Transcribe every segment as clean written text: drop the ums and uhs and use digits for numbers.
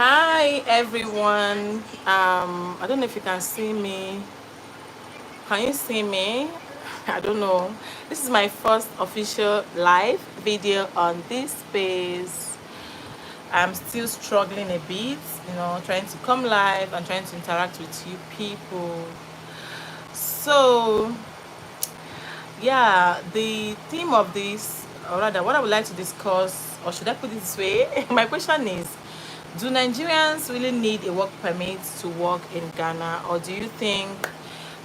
Hi everyone. I don't know if you can see me. Can you see me? I don't know. This is my first official live video on this space. I'm still struggling a bit, trying to come live and trying to interact with you people. So, yeah, the theme of this, or rather, what I would like to discuss, or should I put it this way? My question is, do Nigerians really need a work permit to work in Ghana, or do you think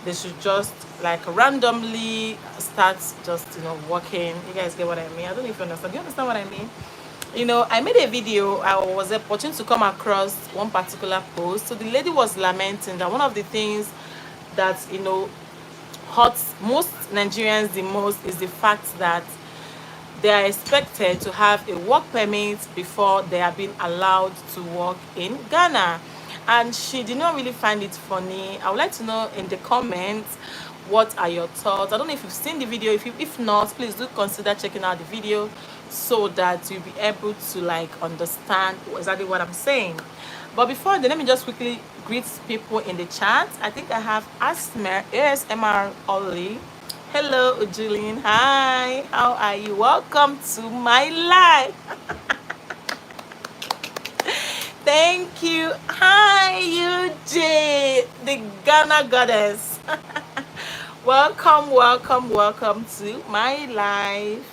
they should just like randomly start just working? You guys get what I mean? I don't know if you understand. Do you understand what I mean? I made a video. I was opportune to come across one particular post. So the lady was lamenting that one of the things that hurts most Nigerians the most is the fact that they are expected to have a work permit before they are being allowed to work in Ghana. And she did not really find it funny. I would like to know in the comments, what are your thoughts? I don't know if you've seen the video. If not, please do consider checking out the video so that you'll be able to like understand exactly what I'm saying. But before then, let me just quickly greet people in the chat. I think I have ASMR Ollie. Hello, Julian. Hi, how are you? Welcome to my live. Thank you. Hi, UJ, the Ghana goddess. welcome to my live.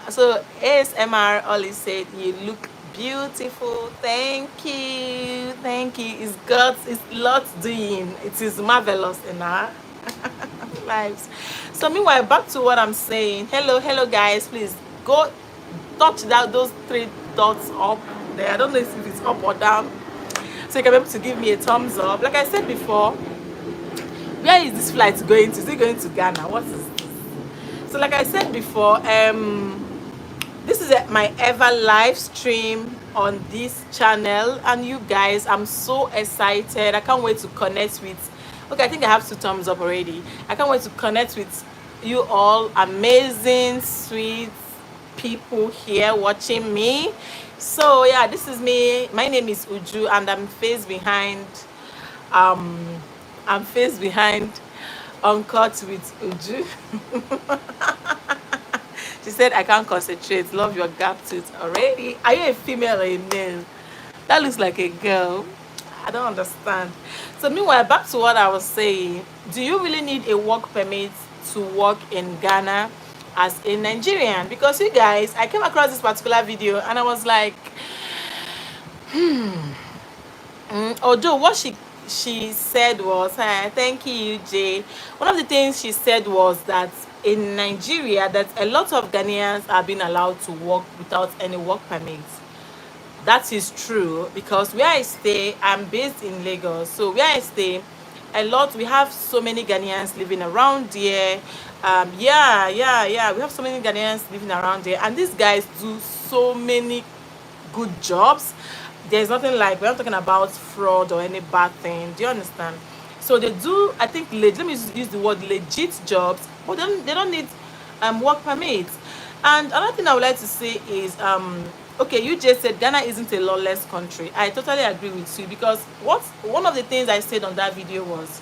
So ASMR Ollie said you look beautiful. Thank you. It's lots doing. It is marvelous in our lives. So meanwhile, back to what I'm saying. Hello guys, please go touch those three dots up there. I don't know if it's up or down, so you can be able to give me a thumbs up. Like I said before, where is this flight going to? Is it going to Ghana? What is this? So like I said before, this is my ever live stream on this channel, and you guys, I'm so excited. I can't wait to connect with, okay, I think I have 2 thumbs up already. I can't wait to connect with you all amazing sweet people here watching me. So yeah, this is me. My name is Uju, and um I'm face behind Uncut with Uju. She said, I can't concentrate. Love your gap tooth already. Are you a female or a male? That looks like a girl. I don't understand. So meanwhile, back to what I was saying. Do you really need a work permit to work in Ghana as a Nigerian? Because you guys, I came across this particular video and I was like, although what she said was, thank you, Jay. One of the things she said was that in Nigeria, that a lot of Ghanaians are being allowed to work without any work permits. That is true, because where I stay, I'm based in Lagos. So where I stay, we have so many Ghanaians living around here. Yeah. We have so many Ghanaians living around here, and these guys do so many good jobs. There's nothing like, we're not talking about fraud or any bad thing. Do you understand? So they do, I think, let me use the word legit jobs, but then they don't need work permits. And another thing I would like to say is, okay, you just said Ghana isn't a lawless country. I totally agree with you, because one of the things I said on that video was,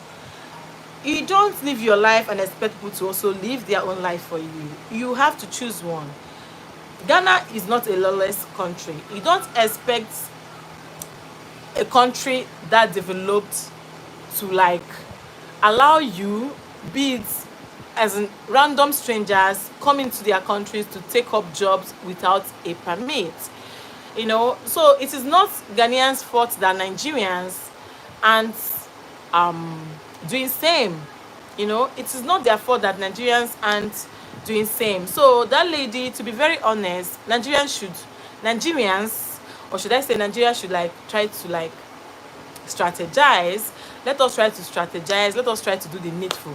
you don't live your life and expect people to also live their own life for you. You have to choose one. Ghana is not a lawless country. You don't expect a country that developed to like allow you, be it as in random strangers come into their countries to take up jobs without a permit. So it is not Ghanaians' fault that Nigerians aren't doing same. It is not their fault that Nigerians aren't doing same. So that lady, to be very honest, Nigerians, or should I say Nigeria, should like try to like strategize. Let us try to strategize. Let us try to do the needful.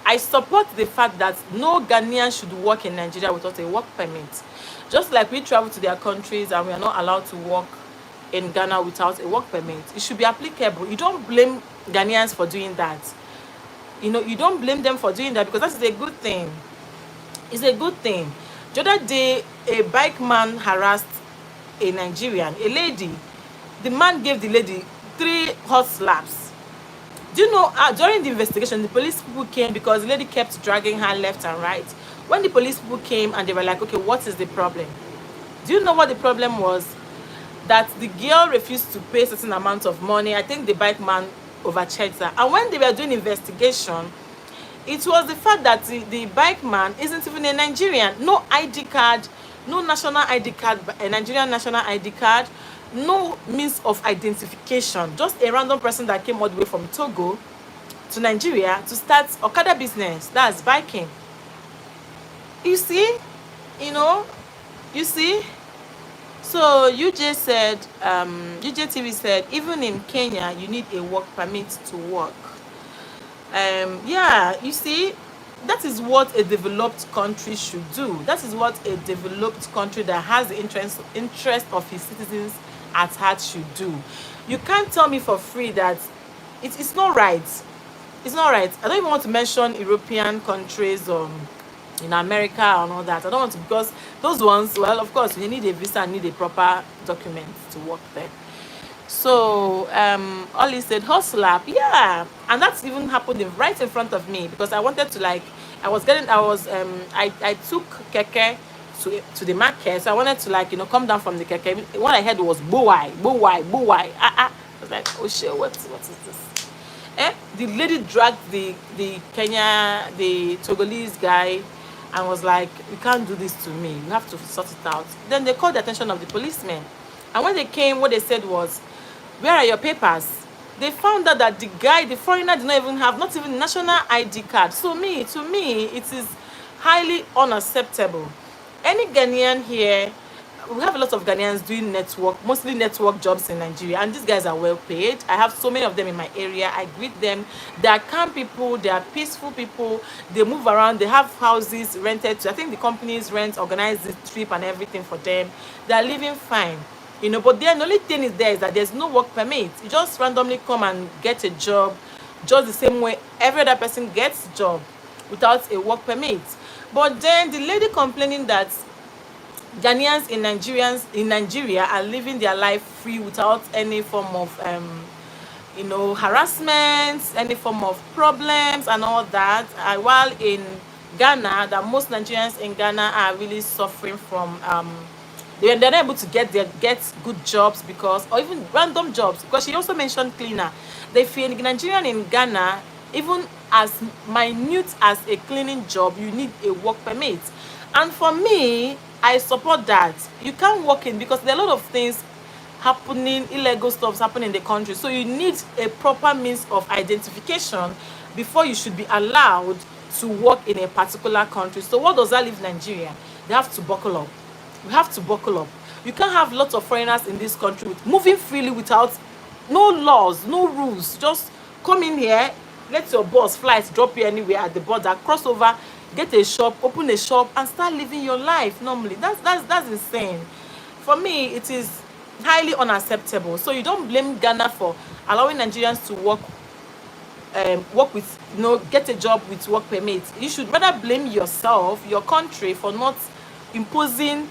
I support the fact that no Ghanaian should work in Nigeria without a work permit. Just like we travel to their countries and we are not allowed to work in Ghana without a work permit, it should be applicable. You don't blame Ghanaians for doing that. You don't blame them for doing that, because that is a good thing. It's a good thing. The other day, a bike man harassed a Nigerian, a lady. the man gave the lady 3 hot slaps. Do you know, during the investigation, the police people came because the lady kept dragging her left and right. When the police people came and they were like, okay, what is the problem? Do you know what the problem was? That the girl refused to pay a certain amount of money. I think the bike man overcharged her. And when they were doing investigation, it was the fact that the bike man isn't even a Nigerian. No ID card, no national ID card, a Nigerian national ID card, no means of identification. Just a random person that came all the way from Togo to Nigeria to start Okada business. That's biking. You see? You know? You see? So UJ said, UJTV said, even in Kenya, you need a work permit to work. Yeah, you see, that is what a developed country should do. That is what a developed country that has the interest of its citizens at heart should do. You can't tell me for free that it's not right. It's not right. I don't even want to mention European countries in America and all that. I don't want to, because those ones, well, of course, you need a visa and need a proper document to work there. So Ollie said hot slap, yeah, and that's even happened right in front of me, because I wanted to, like, I took keke to the market, so I wanted to, like, come down from the keke. What I heard was buwai. I was like, oh shit, what is this? The lady dragged the Togolese guy and was like, you can't do this to me, you have to sort it out. Then they called the attention of the policemen, and when they came, what they said was, where are your papers? They found out that the guy, the foreigner, did not even have, not even national ID card. So to me, it is highly unacceptable. Any Ghanaian here, we have a lot of Ghanaians doing mostly network jobs in Nigeria, and these guys are well paid. I have so many of them in my area. I greet them. They are calm people, they are peaceful people, they move around, they have houses rented to, I think the companies organize the trip and everything for them. They are living fine. But then the only thing is that there's no work permit. You just randomly come and get a job, just the same way every other person gets a job without a work permit. But then the lady complaining that Ghanaians in Nigeria are living their life free without any form of harassment, any form of problems and all that. While in Ghana, that most Nigerians in Ghana are really suffering from they're not able to get good jobs, or even random jobs, because she also mentioned cleaner. They feel Nigerian in Ghana, even as minute as a cleaning job, you need a work permit. And for me, I support that. You can't work in, because there are a lot of things happening, illegal stuff happening in the country. So you need a proper means of identification before you should be allowed to work in a particular country. So what does that leave Nigeria? They have to buckle up. We have to buckle up. You can't have lots of foreigners in this country moving freely without no laws, no rules. Just come in here, let your boss flight drop you anywhere at the border, cross over, get a shop, open a shop, and start living your life normally. That's insane. For me, it is highly unacceptable. So you don't blame Ghana for allowing Nigerians to work with, get a job with work permit. You should rather blame yourself, your country, for not imposing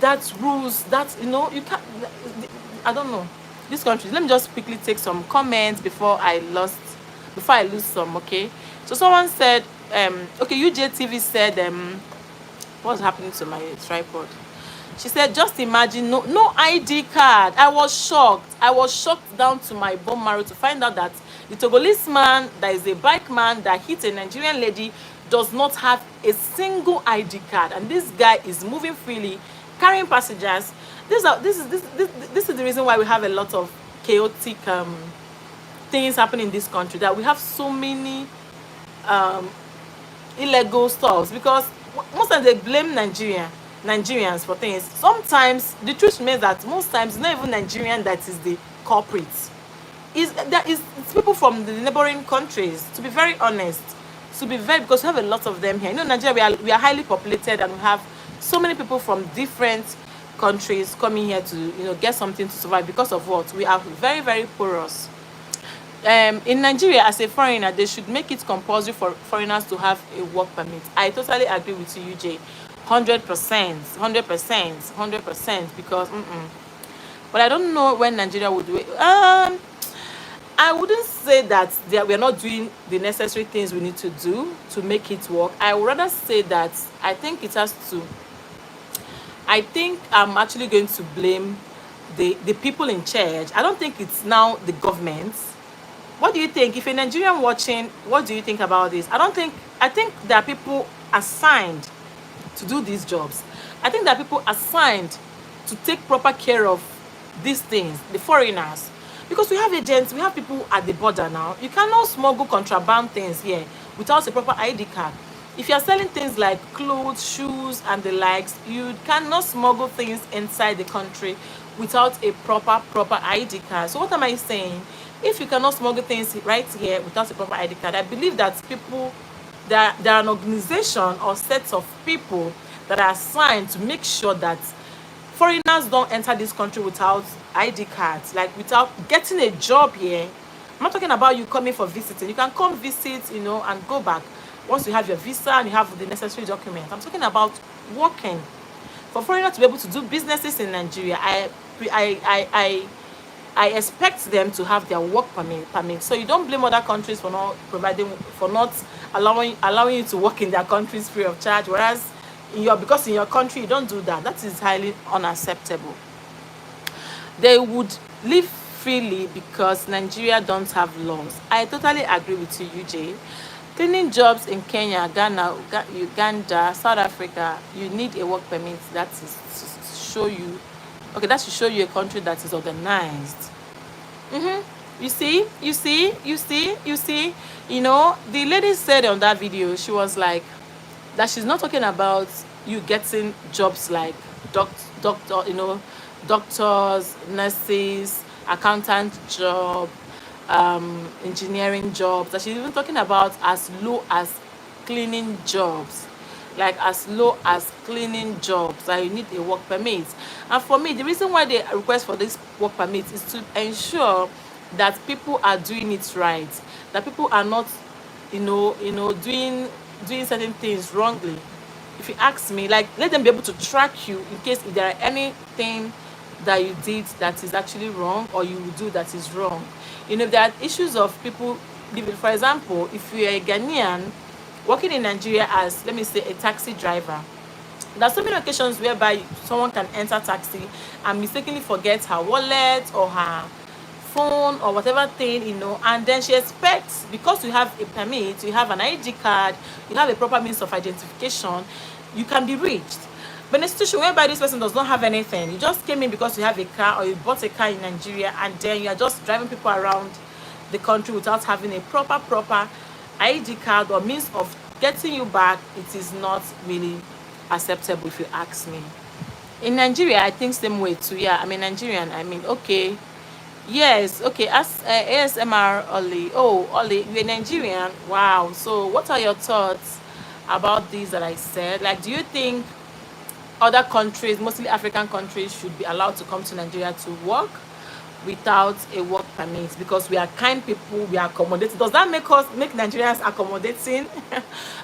that rules that you can't. I don't know this country. Let me just quickly take some comments before I lose some. Okay, so someone said okay, UJTV said what's happening to my tripod. She said, just imagine, no ID card. I was shocked down to my bone marrow to find out that the Togolese man that is a bike man that hit a Nigerian lady does not have a single ID card, and this guy is moving freely, carrying passengers. This is the reason why we have a lot of chaotic things happening in this country, that we have so many illegal stuff, because most times they blame Nigerians for things. Sometimes the truth remains that most times it's not even Nigerian that is the culprit. It's people from the neighboring countries, to be very honest. Because we have a lot of them here. Nigeria, we are highly populated, and we have so many people from different countries coming here to get something to survive. Because of what? We are very, very porous. In Nigeria, as a foreigner, they should make it compulsory for foreigners to have a work permit. I totally agree with you, UJ. 100%, 100%, 100%, because But I don't know when Nigeria would do it. I wouldn't say that we're not doing the necessary things we need to do to make it work. I would rather say that I think it has to. I think I'm actually going to blame the people in charge. I don't think it's now the government. What do you think? If a Nigerian watching, what do you think about this? I think there are people assigned to do these jobs. I think there are people assigned to take proper care of these things, the foreigners. Because we have agents, we have people at the border now. You cannot smuggle contraband things here without a proper ID card. If you're selling things like clothes, shoes, and the likes, you cannot smuggle things inside the country without a proper ID card. So what am I saying? If you cannot smuggle things right here without a proper ID card, I believe that people, there are an organization or sets of people that are assigned to make sure that foreigners don't enter this country without ID cards, like without getting a job here. I'm not talking about you coming for visiting. You can come visit, and go back once you have your visa and you have the necessary documents. I'm talking about working. For foreigners to be able to do businesses in Nigeria, I expect them to have their work permit. So you don't blame other countries for not allowing you to work in their countries free of charge, whereas because in your country you don't do that. That is highly unacceptable. They would live freely because Nigeria don't have laws. I totally agree with you, UJ. Cleaning jobs in Kenya, Ghana, Uganda, South Africa, you need a work permit. That is to show you. Okay, that should show you a country that is organized. You see. The lady said on that video, she was like, that she's not talking about you getting jobs like doctors, nurses, accountant job, engineering jobs. That she's even talking about as low as cleaning jobs. Like as low as cleaning jobs, that you need a work permit. And for me, the reason why they request for this work permit is to ensure that people are doing it right, that people are not, doing certain things wrongly. If you ask me, like, let them be able to track you in case if there are anything that you did that is actually wrong or you will do that is wrong. If there are issues of people living, for example, if you're a Ghanaian working in Nigeria as, let me say, a taxi driver, there are so many occasions whereby someone can enter taxi and mistakenly forget her wallet or her phone or whatever thing, and then she expects, because you have a permit, you have an ID card, you have a proper means of identification, you can be reached. But in a situation whereby this person does not have anything, you just came in because you have a car or you bought a car in Nigeria, and then you are just driving people around the country without having a proper ID card or means of getting you back, it is not really acceptable, if you ask me. In Nigeria, I think same way too. Yeah, I'm a Nigerian. Okay. Yes, okay. As ASMR Oli. Oh, Oli, you're a Nigerian. Wow. So what are your thoughts about these that I said? Like, do you think other countries, mostly African countries, should be allowed to come to Nigeria to work without a work permit? Because we are kind people, we are accommodating. Does that make Nigerians accommodating?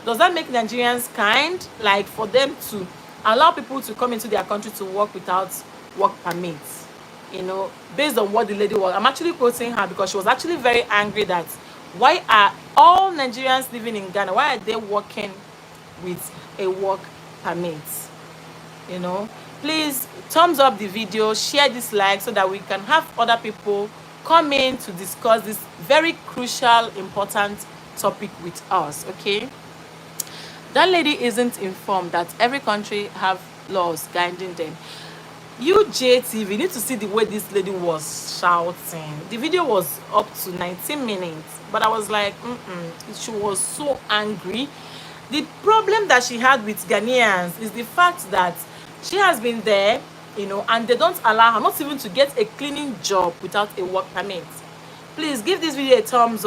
Does that make Nigerians kind? Like, for them to allow people to come into their country to work without work permits? Based on what the lady was, I'm actually quoting her because she was actually very angry that why are all Nigerians living in Ghana, why are they working with a work permit? Please thumbs up the video, share this like so that we can have other people come in to discuss this very crucial, important topic with us. Okay, that lady isn't informed that every country have laws guiding them. UJTV, you need to see the way this lady was shouting. The video was up to 19 minutes, but I was like, she was so angry. The problem that she had with Ghanaians is the fact that she has been there, and they don't allow her not even to get a cleaning job without a work permit. Please give this video a thumbs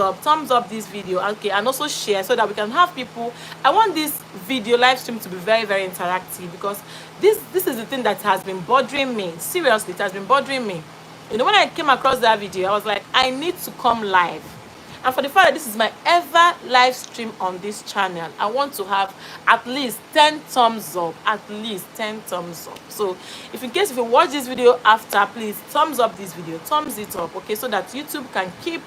up this video, okay, and also share so that we can have people. I want this video live stream to be very, very interactive, because this is the thing that has been bothering me. Seriously, it has been bothering me. When I came across that video, I was like, I need to come live And for the fact that this is my ever live stream on this channel, I want to have at least 10 thumbs up, at least 10 thumbs up. So if in case if you watch this video after, please thumbs up this video, thumbs it up, okay, so that YouTube can keep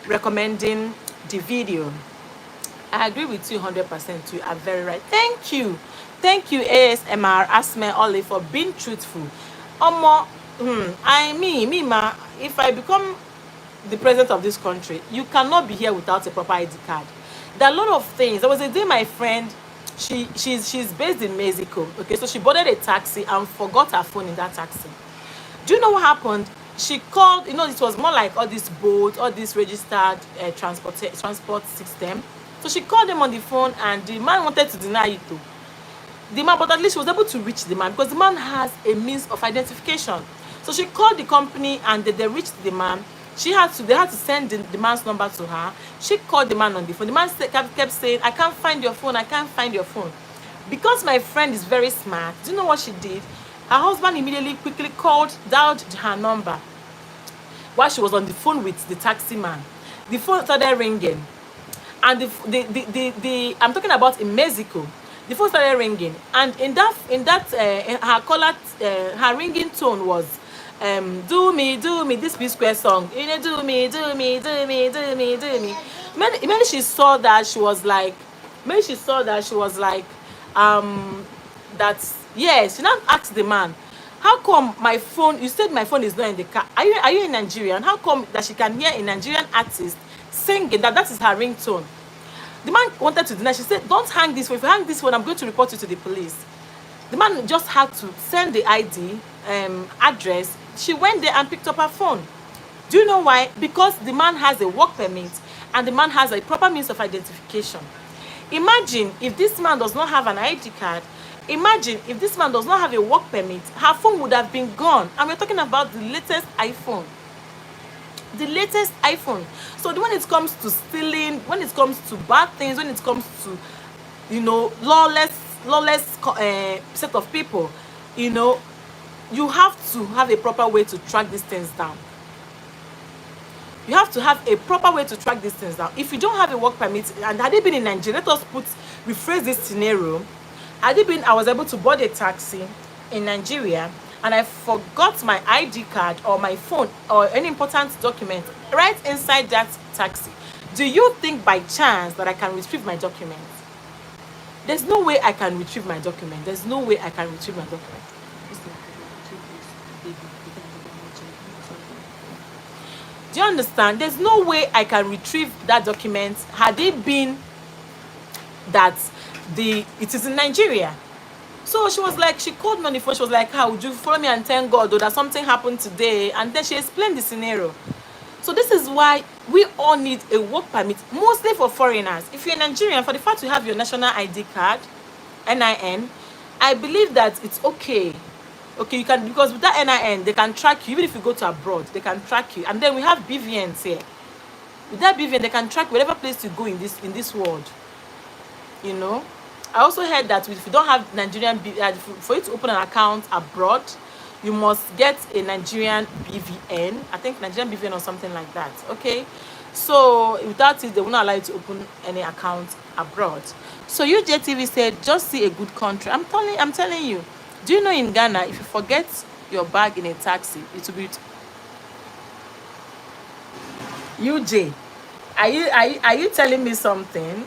recommending the video. I agree with you 100%. You are very right. Thank you ASMR Asme Oli for being truthful. Me ma, if I become the president of this country, you cannot be here without a proper ID card. There are a lot of things. There was a day my friend, she's based in Mexico, okay, so she boarded a taxi and forgot her phone in that taxi. Do you know what happened? She called, it was more like all this boat, all this registered transport system. So she called them on the phone, and the man wanted to deny it too. The man, but at least she was able to reach the man because the man has a means of identification. So she called the company, and they reached the man. They had to send the man's number to her. She called the man on the phone. The man kept saying, I can't find your phone, I can't find your phone. Because my friend is very smart, do you know what she did? Her husband immediately quickly dialed her number while she was on the phone with the taxi man. The phone started ringing, and I'm talking about in Mexico. The phone started ringing, and in her caller, her ringing tone was, do me, this P-Square song. Do me. Maybe she saw that she was like, that, yes, she now asked the man, how come my phone, you said my phone is not in the car. Are you a Nigerian? How come that she can hear a Nigerian artist singing, that is her ringtone? The man wanted to deny. She said, don't hang this phone. If you hang this phone, I'm going to report you to the police. The man just had to send the ID address. She went there and picked up her phone. Do you know why? Because the man has a work permit, and the man has a proper means of identification. Imagine if this man does not have an ID card. Imagine if this man does not have a work permit. Her phone would have been gone. And we're talking about the latest iPhone. The latest iPhone. So when it comes to stealing, when it comes to bad things, when it comes to, lawless set of people, you have to have a proper way to track these things down. You have to have a proper way to track these things down. If you don't have a work permit, and had it been in Nigeria, let us rephrase this scenario. I was able to board a taxi in Nigeria, and I forgot my ID card or my phone or any important document right inside that taxi. Do you think by chance that I can retrieve my document? There's no way I can retrieve my document. There's no way I can retrieve my document. Do you understand? There's no way I can retrieve that document had it been that it is in Nigeria. So she was like, she called me on the phone. She was like, how would you follow me and thank God that something happened today? And then she explained the scenario. So this is why we all need a work permit, mostly for foreigners. If you're Nigerian, for the fact you have your national ID card, NIN, I believe that it's okay. Okay, you can, because with that NIN, they can track you. Even if you go to abroad, they can track you. And then we have BVNs here. With that BVN, they can track whatever place you go in this world. I also heard that if you don't have Nigerian, for you to open an account abroad, you must get a Nigerian BVN. I think Nigerian BVN or something like that. Okay, so without it, they will not allow you to open any account abroad. So UJTV said, just see a good country. I'm telling you. Do you know in Ghana, if you forget your bag in a taxi, it will be UJ. Are you telling me something?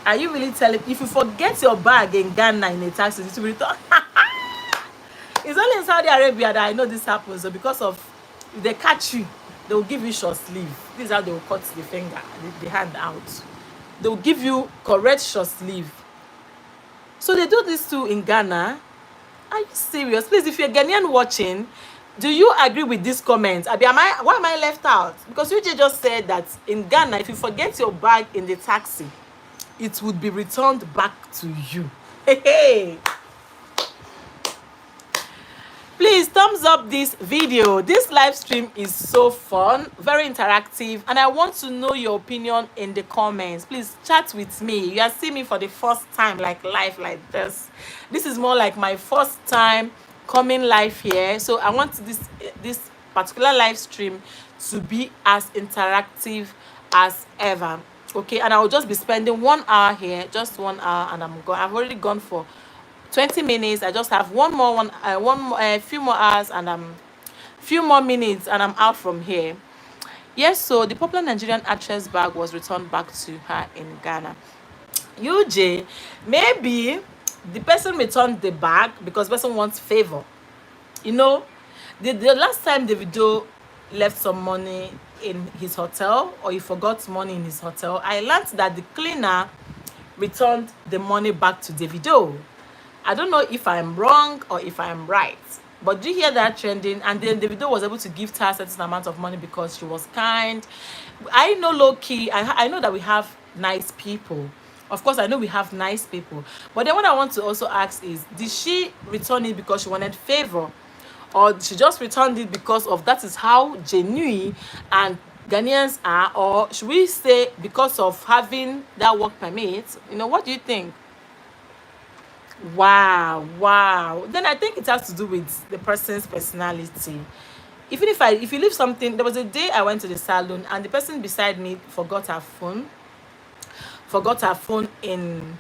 Are you really telling? If you forget your bag in Ghana in a taxi, it will be returned. It's only in Saudi Arabia that I know this happens. So because of, if they catch you, they will give you short sleeve. This is how they will cut the finger, the hand out. They will give you correct short sleeve. So they do this too in Ghana. Are you serious? Please, if you're Ghanaian watching, do you agree with this comment? Why am I left out? Because UJ just said that in Ghana, if you forget your bag in the taxi, it would be returned back to you. Hey. Please thumbs up this video. This live stream is so fun, very interactive, and I want to know your opinion in the comments. Please chat with me. You are seeing me for the first time, like live like this. This is more like my first time coming live here, so I want this particular live stream to be as interactive as ever. Okay, and I will just be spending 1 hour here, just 1 hour, and I've already gone for 20 minutes. I just have one more, few more hours, and few more minutes, and I'm out from here. Yes, so the popular Nigerian actress bag was returned back to her in Ghana. UJ, maybe the person returned the bag because the person wants favor. You know, the last time Davido left some money in his hotel, or he forgot money in his hotel, I learned that the cleaner returned the money back to Davido. I don't know if I'm wrong or if I'm right. But do you hear that trending? And then Davido was able to give her a certain amount of money because she was kind. I know low key, I know that we have nice people. Of course, I know we have nice people. But then what I want to also ask is, did she return it because she wanted favor? Or she just returned it because of that is how genuine and Ghanaians are? Or should we say because of having that work permit? You know, what do you think? Wow, wow. Then I think it has to do with the person's personality. Even if you leave something, there was a day I went to the salon and the person beside me forgot her phone in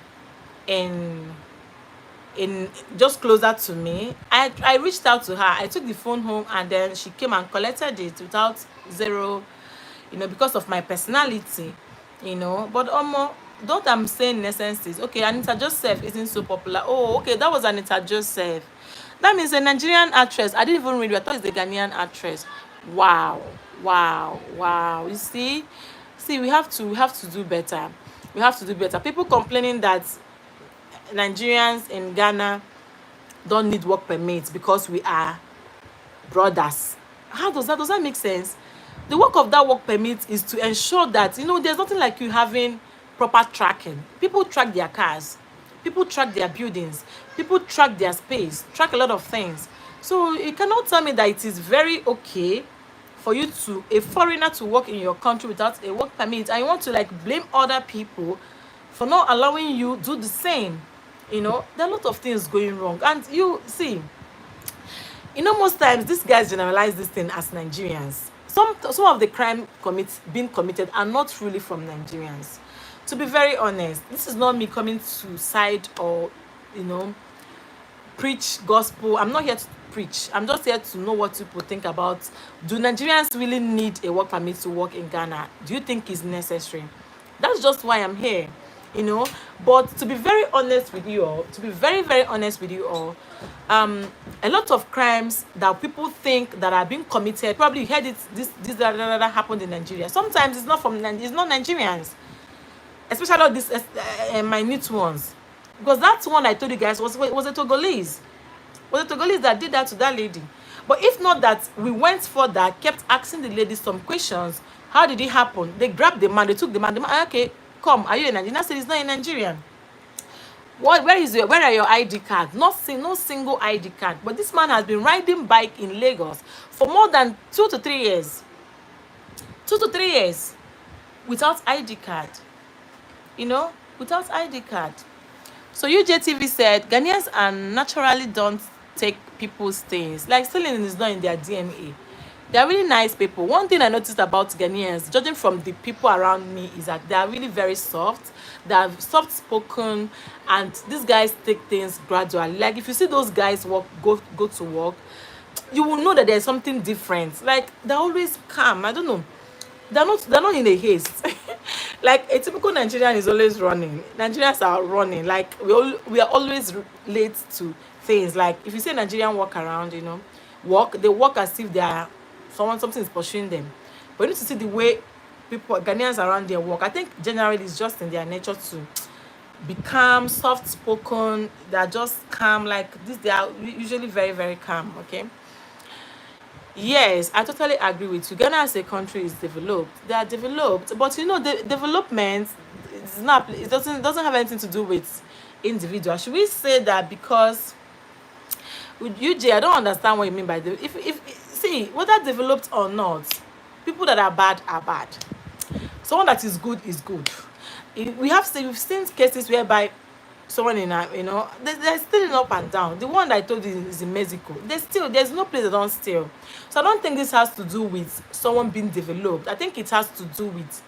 in just closer to me. I reached out to her. I took the phone home and then she came and collected it without zero, because of my personality, But don't I'm saying in essence is okay, Anita Joseph isn't so popular. Oh, okay, that was Anita Joseph. That means a Nigerian actress. I didn't even read it. I thought it's a Ghanaian actress. Wow, wow, wow. You see, we have to do better. We have to do better. People complaining that Nigerians in Ghana don't need work permits because we are brothers. How does that make sense? The work of that work permit is to ensure that there's nothing like you having proper tracking. People track their cars, people track their buildings, people track their space, track a lot of things. So you cannot tell me that it is very okay for a foreigner to work in your country without a work permit, and you want to blame other people for not allowing you do the same. There are a lot of things going wrong, and you see, most times these guys generalize this thing as Nigerians. Some of the being committed are not really from Nigerians. To be very honest, this is not me coming to side or you know preach gospel. I'm not here to preach. I'm just here to know what people think about. Do Nigerians really need a work permit to work in Ghana? Do you think it's necessary? That's just why I'm here. But to be very honest with you all, a lot of crimes that people think that are being committed, probably you heard it, this that happened in Nigeria. Sometimes it's not Nigerians, especially all these minute ones, because that one I told you guys was a Togolese. Was a Togolese that did that to that lady. But if not that we went further, kept asking the lady some questions, how did it happen? They grabbed the man, they took the man, okay, come, are you a Nigerian? I said, he's not a Nigerian. Where are your ID card? No single ID card. But this man has been riding bike in Lagos for more than 2 to 3 years. 2 to 3 years without ID card. Without ID card. So UJTV said Ghanaians are naturally don't take people's things. Like stealing is not in their DNA. They are really nice people. One thing I noticed about Ghanaians, judging from the people around me, is that they are really very soft. They are soft spoken, and these guys take things gradually. Like if you see those guys go to work, you will know that there's something different. Like they're always calm. I don't know. They're not in a haste. Like a typical Nigerian is always running. Nigerians are running. Like we are always late to things. Like if you see a Nigerian walk around, they walk as if they are something is pursuing them. But you need to see the way Ghanaians around their work. I think generally it's just in their nature to be calm, soft spoken. They are just calm. Like this, they are usually very, very calm. Okay. Yes, I totally agree with you. Ghana as a country is developed. They are developed, but the development is not. It doesn't have anything to do with individual. Should we say that because with UJ, I don't understand what you mean by if see whether developed or not, people that are bad are bad. Someone that is good is good. We've seen cases whereby someone in a, there's still an up and down. The one that I told you is in Mexico. There's no place they don't steal. So I don't think this has to do with someone being developed. I think it has to do with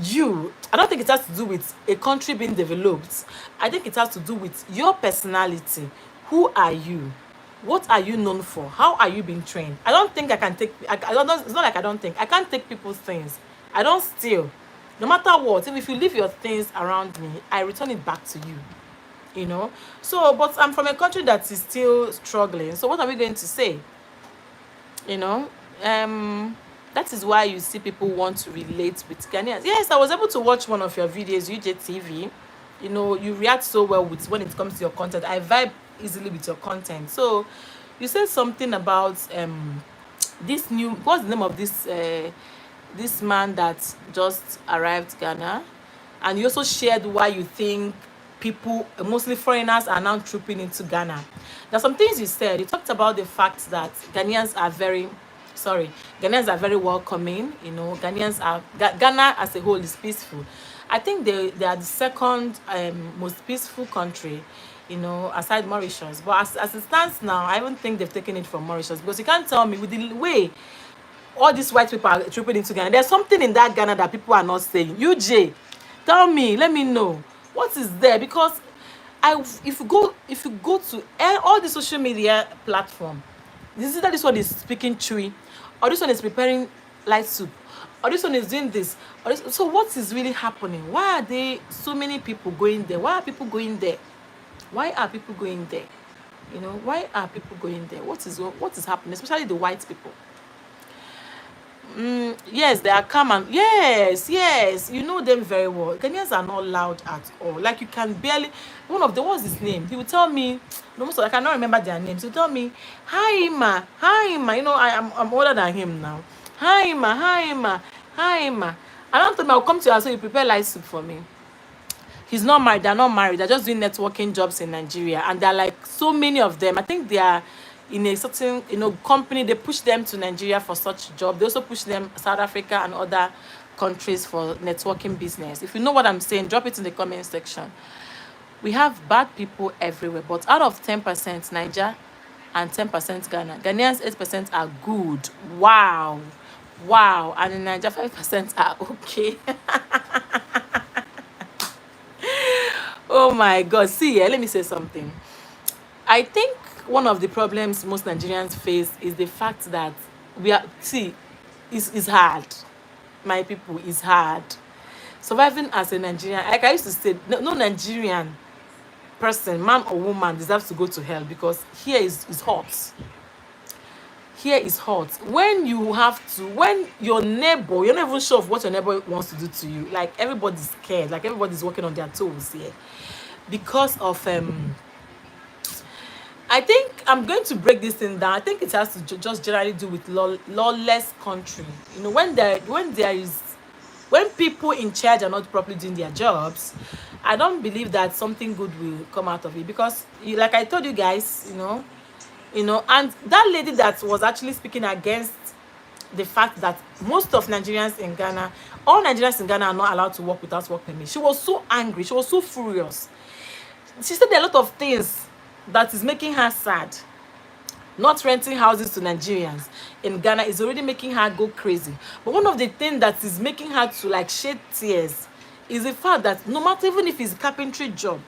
you. I don't think it has to do with a country being developed. I think it has to do with your personality. Who are you? What are you known for? How are you being trained? I don't think I can take, I don't, it's not like I don't think, I can't take people's things. I don't steal. No matter what, if you leave your things around me, I return it back to you. So, but I'm from a country that is still struggling. So what are we going to say? you know that is why you see people want to relate with Ghanaians. Yes, I was able to watch one of your videos, UJTV. You react so well with when it comes to your content. I vibe easily with your content. So you said something about this new, what's the name of this man that just arrived Ghana, and you also shared why you think people, mostly foreigners, are now trooping into Ghana. There's some things you said. You talked about the fact that Ghanaians are very welcoming. Ghana as a whole is peaceful. I think they are the second most peaceful country, aside Mauritius. But as it stands now, I don't think they've taken it from Mauritius, because you can't tell me with the way all these white people are trooping into Ghana. There's something in that Ghana that people are not saying. UJ, tell me, let me know what is there, because if you go to all the social media platform, this one is speaking chewy, or this one is preparing light soup, or this one is doing this, so what is really happening? Why are there so many people going there? Why are people going there? Why are people going there? Why are people going there? What is happening, especially the white people? Yes, they are calm, and yes, you know them very well. Ghanaians are not loud at all. Like, you can barely. What's his name? He will tell me. Most of, I cannot remember their names. He will tell me, "Hi ma, hi ma." I'm older than him now. Hi ma, hi ma, hi ma. I don't think I'll come to you and say, you prepare light soup for me. He's not married. They're not married. They're just doing networking jobs in Nigeria, and there are like so many of them. I think they are in a certain company. They push them to Nigeria for such job. They also push them South Africa and other countries for networking business. If you know what I'm saying, drop it in the comment section. We have bad people everywhere, but out of 10% Niger and 10% Ghana, Ghanaians 8% are good. Wow, and in Niger 5% are okay. Oh my God. See, let me say something. I think one of the problems most Nigerians face is the fact that it's hard. My people, it's hard. Surviving as a Nigerian, like I used to say, no Nigerian person, man or woman, deserves to go to hell, because here is hot. Here is hot. When your neighbor, you're not even sure of what your neighbor wants to do to you. Like, everybody's scared. Like, everybody's working on their toes here because of I think I'm going to break this thing down. I think it has to just generally do with lawless country. When people in charge are not properly doing their jobs, I don't believe that something good will come out of it, because like I told you guys, and that lady that was actually speaking against the fact that most of Nigerians in Ghana, all Nigerians in Ghana are not allowed to work without work permit. She was so angry. She was so furious. She said there are a lot of things that is making her sad. Not renting houses to Nigerians in Ghana is already making her go crazy. But one of the things that is making her to like shed tears is the fact that no matter, even if it's a carpentry job,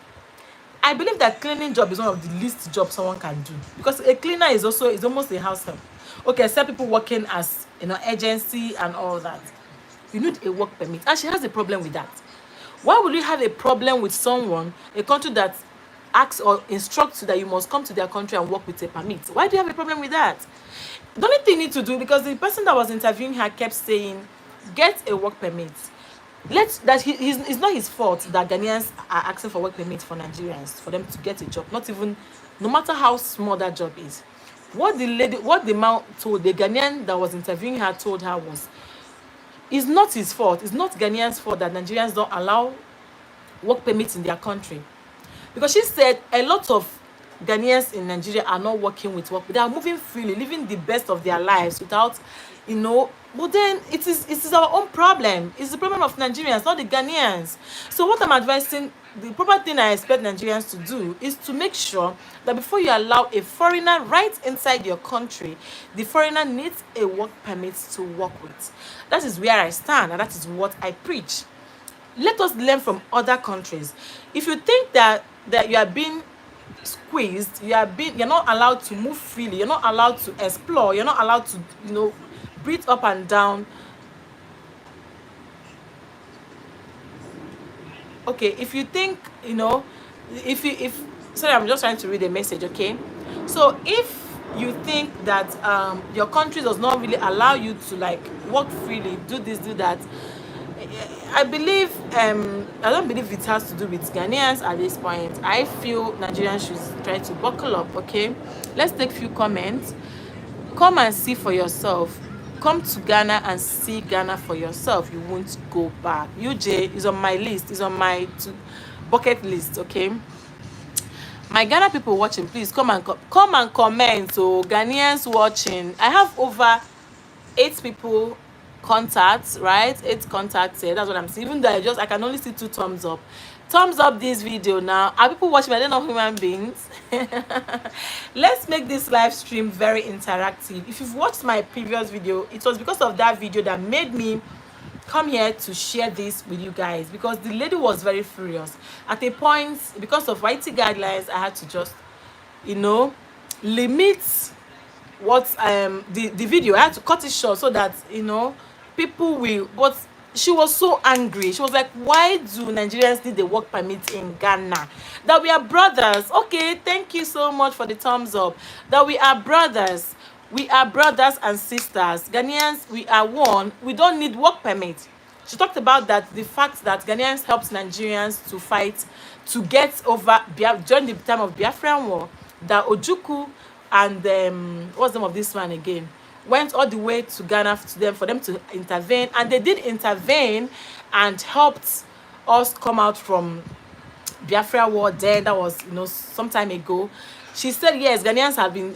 I believe that cleaning job is one of the least jobs someone can do, because a cleaner is almost a house help. Okay, except people working as agency and all that. You need a work permit, and she has a problem with that. Why would you have a problem with a country that asks or instructs you that you must come to their country and work with a permit? Why do you have a problem with that? The only thing you need to do, because the person that was interviewing her kept saying, get a work permit. It's not his fault that Ghanaians are asking for work permits for Nigerians, for them to get a job. No matter how small that job is. What the man told, the Ghanaian that was interviewing her told her was, it's not his fault. It's not Ghanaians' fault that Nigerians don't allow work permits in their country. Because she said a lot of Ghanaians in Nigeria are not working with work. They are moving freely, living the best of their lives without, you know. But then it is our own problem. It's the problem of Nigerians, not the Ghanaians. So what I'm advising, the proper thing I expect Nigerians to do is to make sure that before you allow a foreigner right inside your country, the foreigner needs a work permit to work with. That is where I stand, and that is what I preach. Let us learn from other countries. If you think that you are being squeezed, you're not allowed to move freely, you're not allowed to explore, you're not allowed to, breathe up and down. Okay, if you think, if sorry, I'm just trying to read a message. Okay, so if you think that your country does not really allow you to like work freely, do this, do that, I believe I don't believe it has to do with Ghanaians at this point. I feel Nigerians should try to buckle up. Okay, let's take few comments. Come and see for yourself. Come to Ghana and see Ghana for yourself. You won't go back. UJ is on my list. Is on my bucket list. Okay. My Ghana people watching, please come and comment. So Ghanaians watching, I have over 8 people contacts, right? 8 contacts here. That's what I'm seeing. Even though I can only see 2 thumbs up. Thumbs up this video now. Are people watching? I don't know, human beings. Let's make this live stream very interactive. If you've watched my previous video, it was because of that video that made me come here to share this with you guys, because the lady was very furious at a point. Because of YT guidelines, I had to just limit what the video. I had to cut it short so that people will. But she was so angry. She was like, why do Nigerians need a work permit in Ghana? That we are brothers. Okay, thank you so much for the thumbs up. That we are brothers. We are brothers and sisters. Ghanaians, we are one. We don't need work permit. She talked about that, the fact that Ghanaians helped Nigerians to fight, to get over during the time of Biafran War. That Ojukwu and what's the name of this one again, went all the way to Ghana for them to intervene, and they did intervene and helped us come out from Biafra War. Then that was some time ago. She said yes, Ghanaians have been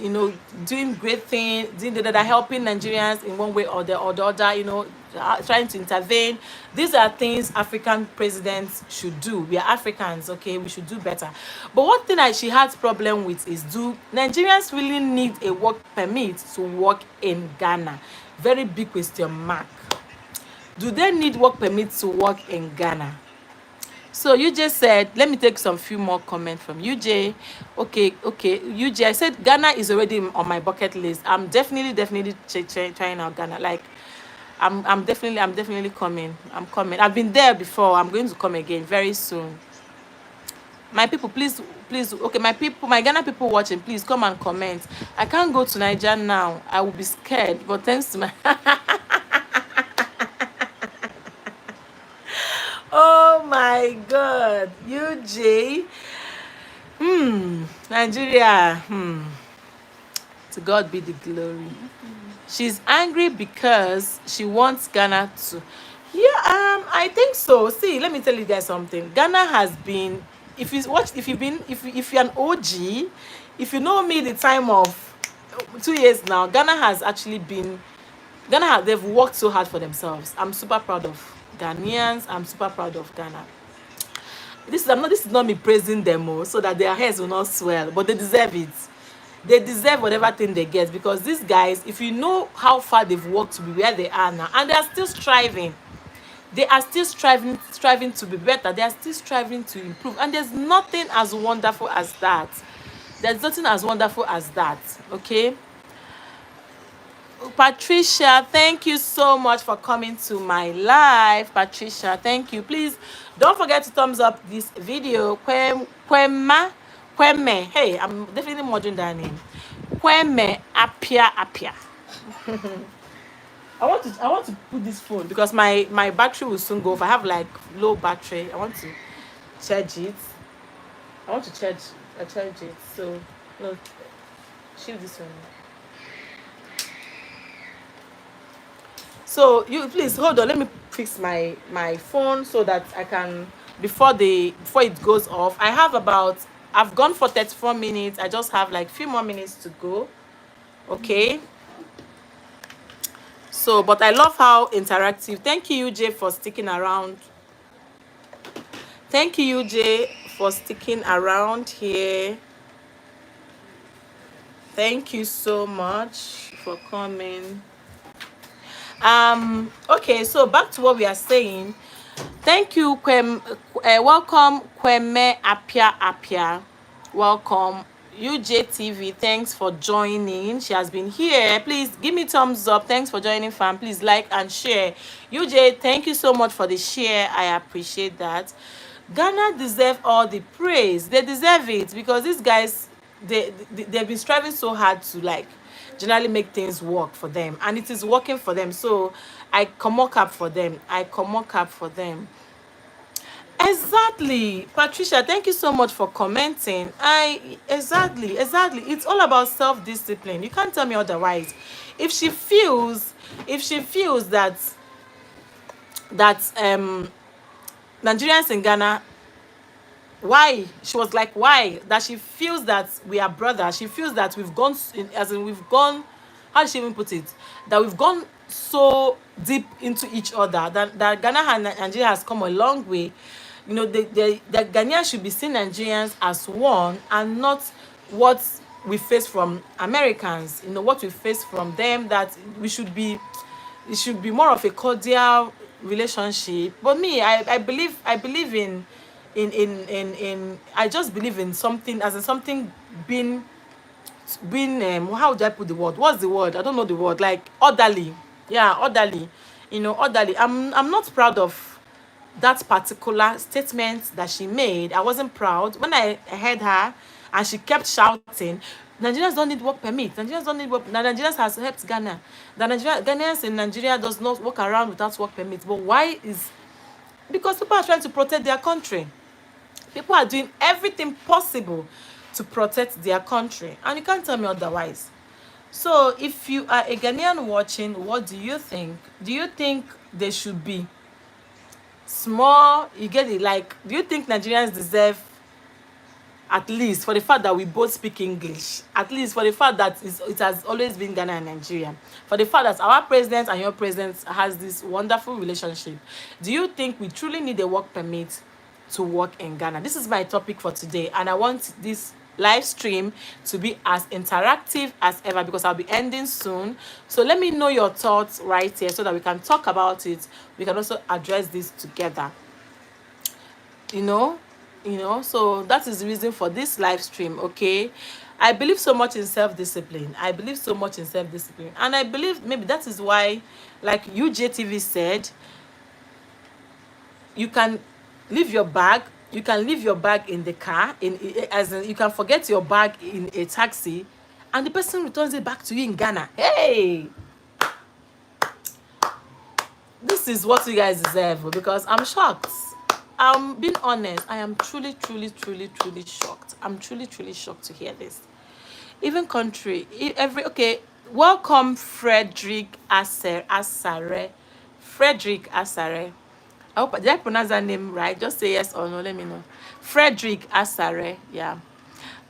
doing great things, helping Nigerians in one way or the other, trying to intervene. These are things African presidents should do. We are Africans, okay? We should do better. But one thing that she has problem with is, do Nigerians really need a work permit to work in Ghana? Very big question mark. Do they need work permit to work in Ghana? So you just said, let me take some few more comments from UJ. Okay, UJ, I said Ghana is already on my bucket list. I'm definitely trying out Ghana. Like, I'm definitely coming. I'm coming. I've been there before. I'm going to come again very soon. My people, please, okay, my Ghana people watching, please come and comment. I can't go to Niger now. I will be scared, but thanks to my oh my God, UJ, Nigeria, to God be the glory. She's angry because she wants Ghana to, I think so. See, let me tell you guys something. Ghana has been, if you're an OG, if you know me the time of 2 years now, Ghana has actually been, they've worked so hard for themselves. I'm super proud of Ghanaians. I'm super proud of Ghana. This is not me praising them so that their hairs will not swell, but they deserve it. They deserve whatever thing they get, because these guys, if you know how far they've worked to be where they are now, and they are still striving. They are still striving to be better. They are still striving to improve. And there's nothing as wonderful as that. There's nothing as wonderful as that. Okay? Patricia, thank you so much for coming to my live. Patricia, thank you. Please don't forget to thumbs up this video. Kweme. Hey, I'm definitely modern that name. Kweme Apia. I want to put this phone, because my battery will soon go off. I have like low battery. I want to charge it. Charge it. So no, shift this one. So you please hold on. Let me fix my phone so that I can, before it goes off. I have about I've gone for 34 minutes. I just have like few more minutes to go. Okay. So, but I love how interactive. Thank you, UJ, for sticking around. Thank you, UJ, for sticking around here. Thank you so much for coming. Okay, so back to what we are saying. Thank you, welcome, Kweme Apia Apia. Welcome, UJTV. Thanks for joining. She has been here. Please give me thumbs up. Thanks for joining, fam. Please like and share. UJ, thank you so much for the share. I appreciate that. Ghana deserve all the praise. They deserve it because these guys, they've been striving so hard to like generally make things work for them, and it is working for them. So I come up for them. I come up for them. Exactly, Patricia, thank you so much for commenting. Exactly, it's all about self-discipline. You can't tell me otherwise. If she feels, that Nigerians in Ghana, why, she was like, why, that she feels that we are brothers. She feels that we've gone as in we've gone, how did she even put it, that we've gone so deep into each other, that Ghana and Nigeria has come a long way. You know, the Ghanaians should be seen Nigerians as one, and not what we face from Americans. You know, what we face from them, that we should be, it should be more of a cordial relationship. But me, I believe in I just believe in something, as in something being how would I put the word? What's the word? I don't know the word. Like orderly. Yeah, orderly. You know, orderly. I'm not proud of that particular statement that she made. I wasn't proud when I heard her and she kept shouting, Nigerians don't need work permit. Nigerians don't need work. Now Nigerians has helped Ghana. The Ghanaians in Nigeria does not walk around without work permit. But why is, because people are trying to protect their country. People are doing everything possible to protect their country, and you can't tell me otherwise. So if you are a Ghanaian watching, what do you think? Do you think they should be small? You get it? Like, do you think Nigerians deserve, at least for the fact that we both speak English, at least for the fact that it has always been Ghana and Nigeria, for the fact that our president and your president has this wonderful relationship, do you think we truly need a work permit to work in Ghana? This is my topic for today, and I want this live stream to be as interactive as ever because I'll be ending soon. So let me know your thoughts right here so that we can talk about it. We can also address this together. You know, so that is the reason for this live stream. Okay, I believe so much in self-discipline. And I believe maybe that is why, like UJTV said, you can leave your bag in the car, as in you can forget your bag in a taxi, and the person returns it back to you in Ghana. Hey, this is what you guys deserve, because I'm shocked. I'm being honest. I am truly shocked. I'm truly shocked to hear this. Even country, okay. Welcome, Frederick Asare. Frederick Asare. I hope, did I pronounce that name right? Just say yes or no. Let me know. Frederick Asare. Yeah.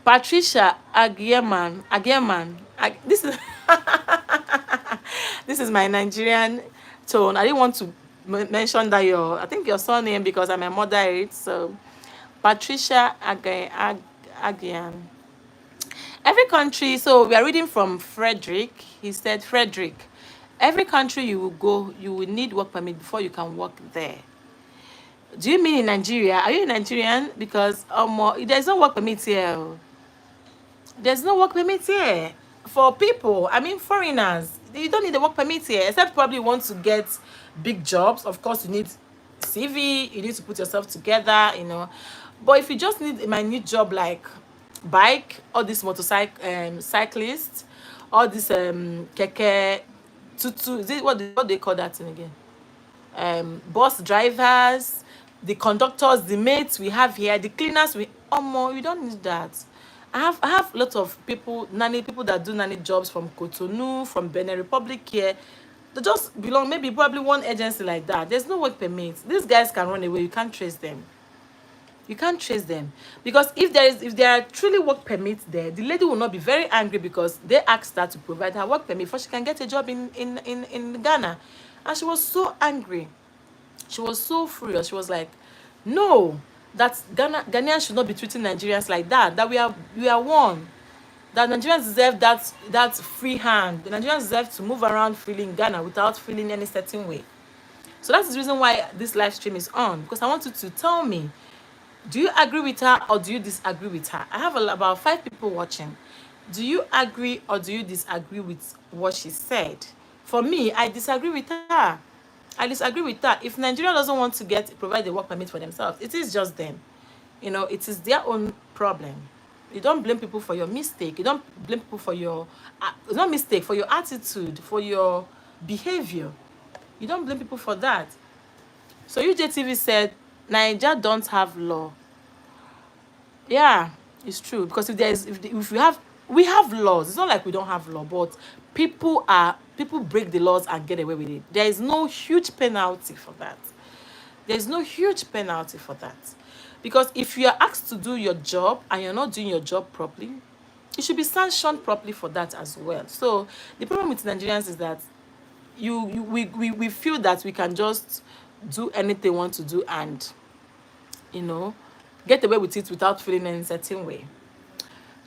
Patricia Agyeman. This is this is my Nigerian tone. I didn't want to mention that I think your surname, because I'm a moderate. So Patricia Agyan. Every country, so we are reading from Frederick. He said, Frederick, every country you will go, you will need work permit before you can work there. Do you mean in Nigeria? Are you a Nigerian? Because there's no work permit here. There's no work permit here for people. I mean, foreigners. You don't need a work permit here, except probably want to get big jobs. Of course, you need CV. You need to put yourself together, you know. But if you just need a minute job like bike, or this motorcycle cyclist, or this keke tutu, is it, what do they call that thing again? Bus drivers, the conductors, the mates we have here, the cleaners, you don't need that. I have a lot of people that do nanny jobs from Cotonou, from Benin Republic here. They just belong, maybe probably one agency like that. There's no work permit. These guys can run away. You can't trace them. You can't trace them, because if there are truly work permits there, the lady will not be very angry because they asked her to provide her work permit before she can get a job in Ghana. And she was so angry. She was so furious. She was like, no, that Ghanaians should not be treating Nigerians like that. That we are one. That Nigerians deserve that free hand. The Nigerians deserve to move around freely in Ghana without feeling any certain way. So that's the reason why this live stream is on, because I want you to tell me, do you agree with her or do you disagree with her? I have about 5 people watching. Do you agree or do you disagree with what she said? For me, I disagree with her. I disagree with that. If Nigeria doesn't want to provide a work permit for themselves, it is just them. It is their own problem. You don't blame people for your mistake. You don't blame people for your, not mistake, for your attitude, for your behavior. You don't blame people for that. So UJTV said, Nigeria don't have law. Yeah, it's true. Because if we have laws. It's not like we don't have law, but people break the laws and get away with it. There is no huge penalty for that. There's no huge penalty for that. Because if you are asked to do your job and you're not doing your job properly, you should be sanctioned properly for that as well. So the problem with Nigerians is that we feel that we can just do anything we want to do and get away with it without feeling any certain way.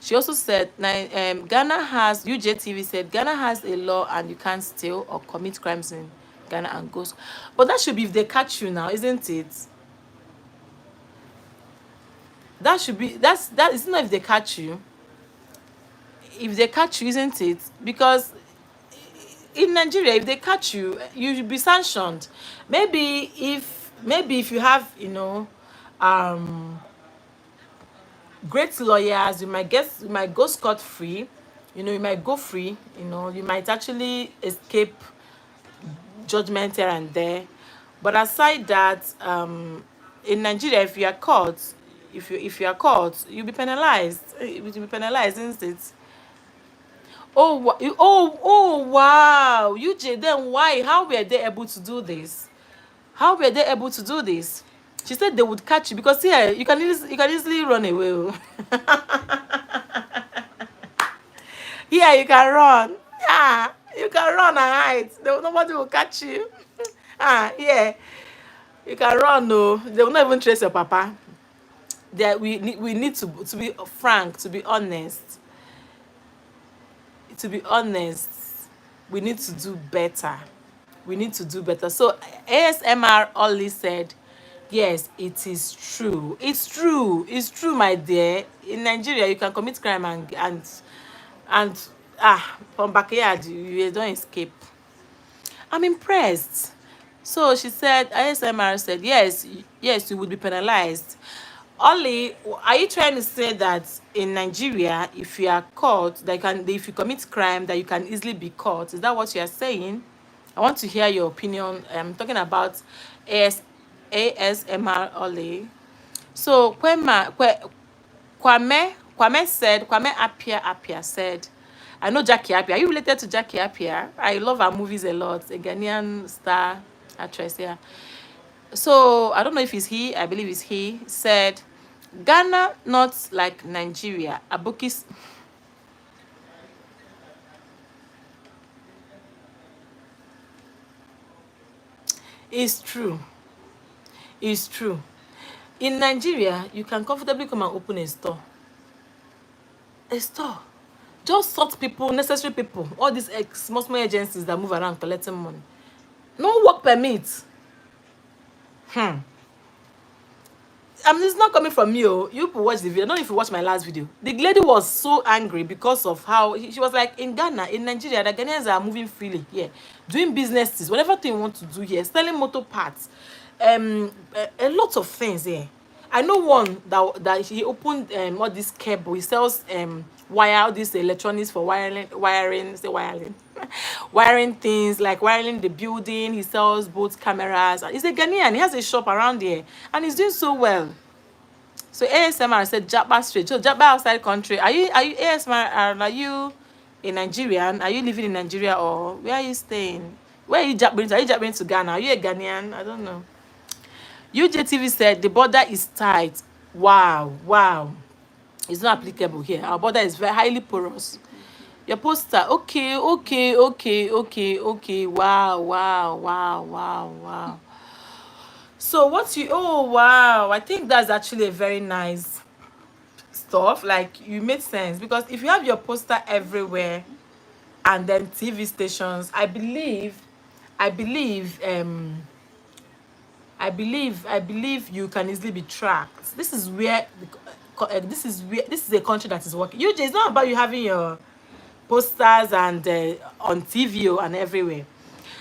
She also said, Ghana has, UJTV said, Ghana has a law and you can't steal or commit crimes in Ghana and goes. But that should be if they catch you now, isn't it? That should be, that is not if they catch you. If they catch you, isn't it? Because in Nigeria, if they catch you, you should be sanctioned. Maybe if you have, great lawyers, you might go scot-free, you might go free, you might actually escape judgment here and there. But aside that, in Nigeria, if you are caught, if you are caught, you'll be penalized. You'll be penalized, isn't it? Oh wow, UJ, then why? How were they able to do this? How were they able to do this? She said they would catch you because here you can easily run away. Here you can run. Yeah, you can run and hide. Nobody will catch you. Yeah, you can run. No, they will not even trace your papa. We need to be frank, to be honest. To be honest, we need to do better. We need to do better. So ASMR only said, yes, it is true. It's true. It's true, my dear. In Nigeria, you can commit crime and from backyard, you don't escape. I'm impressed. So she said, ASMR said, yes, you would be penalized. Ollie, are you trying to say that in Nigeria, if you are caught, if you commit crime, that you can easily be caught? Is that what you are saying? I want to hear your opinion. I'm talking about ASMR Ollie. So Kwame Appiah said, I know Jackie Appiah. Are you related to Jackie Appiah? I love her movies a lot. A Ghanaian star actress, yeah. So I don't know if it's he. I believe it's he. Said, Ghana not like Nigeria. Abukis. It's true. It's true. In Nigeria, you can comfortably come and open a store. A store. Just sort people, necessary people. All these small agencies that move around collecting money. No work permit. It's not coming from you. You people watch the video. I don't know if you watched my last video. The lady was so angry because of how she was like, in Ghana, in Nigeria, the Ghanaians are moving freely here, doing businesses, whatever thing you want to do here, selling motor parts, a lot of things here. I know one that he opened all this cable. He sells all these electronics for wiring, wiring things like wiring the building. He sells both cameras. He's a Ghanaian. He has a shop around here, and he's doing so well. So ASMR said Jabba straight. So Jabba outside country. Are you ASMR? Are you a Nigerian? Are you living in Nigeria or where are you staying? Where are you jabbering to? Are you jabbering to Ghana? Are you a Ghanaian? I don't know. UJTV said the border is tight. Wow, wow. It's not applicable here. Our border is very highly porous. Your poster, okay, okay, okay, okay, okay. Wow, wow, wow, wow, wow. So what you, oh wow, I think that's actually a very nice stuff. Like you made sense because if you have your poster everywhere and then TV stations, I believe I believe you can easily be tracked. This is where this is a country that is working. You, it's not about you having your posters and on TV and everywhere.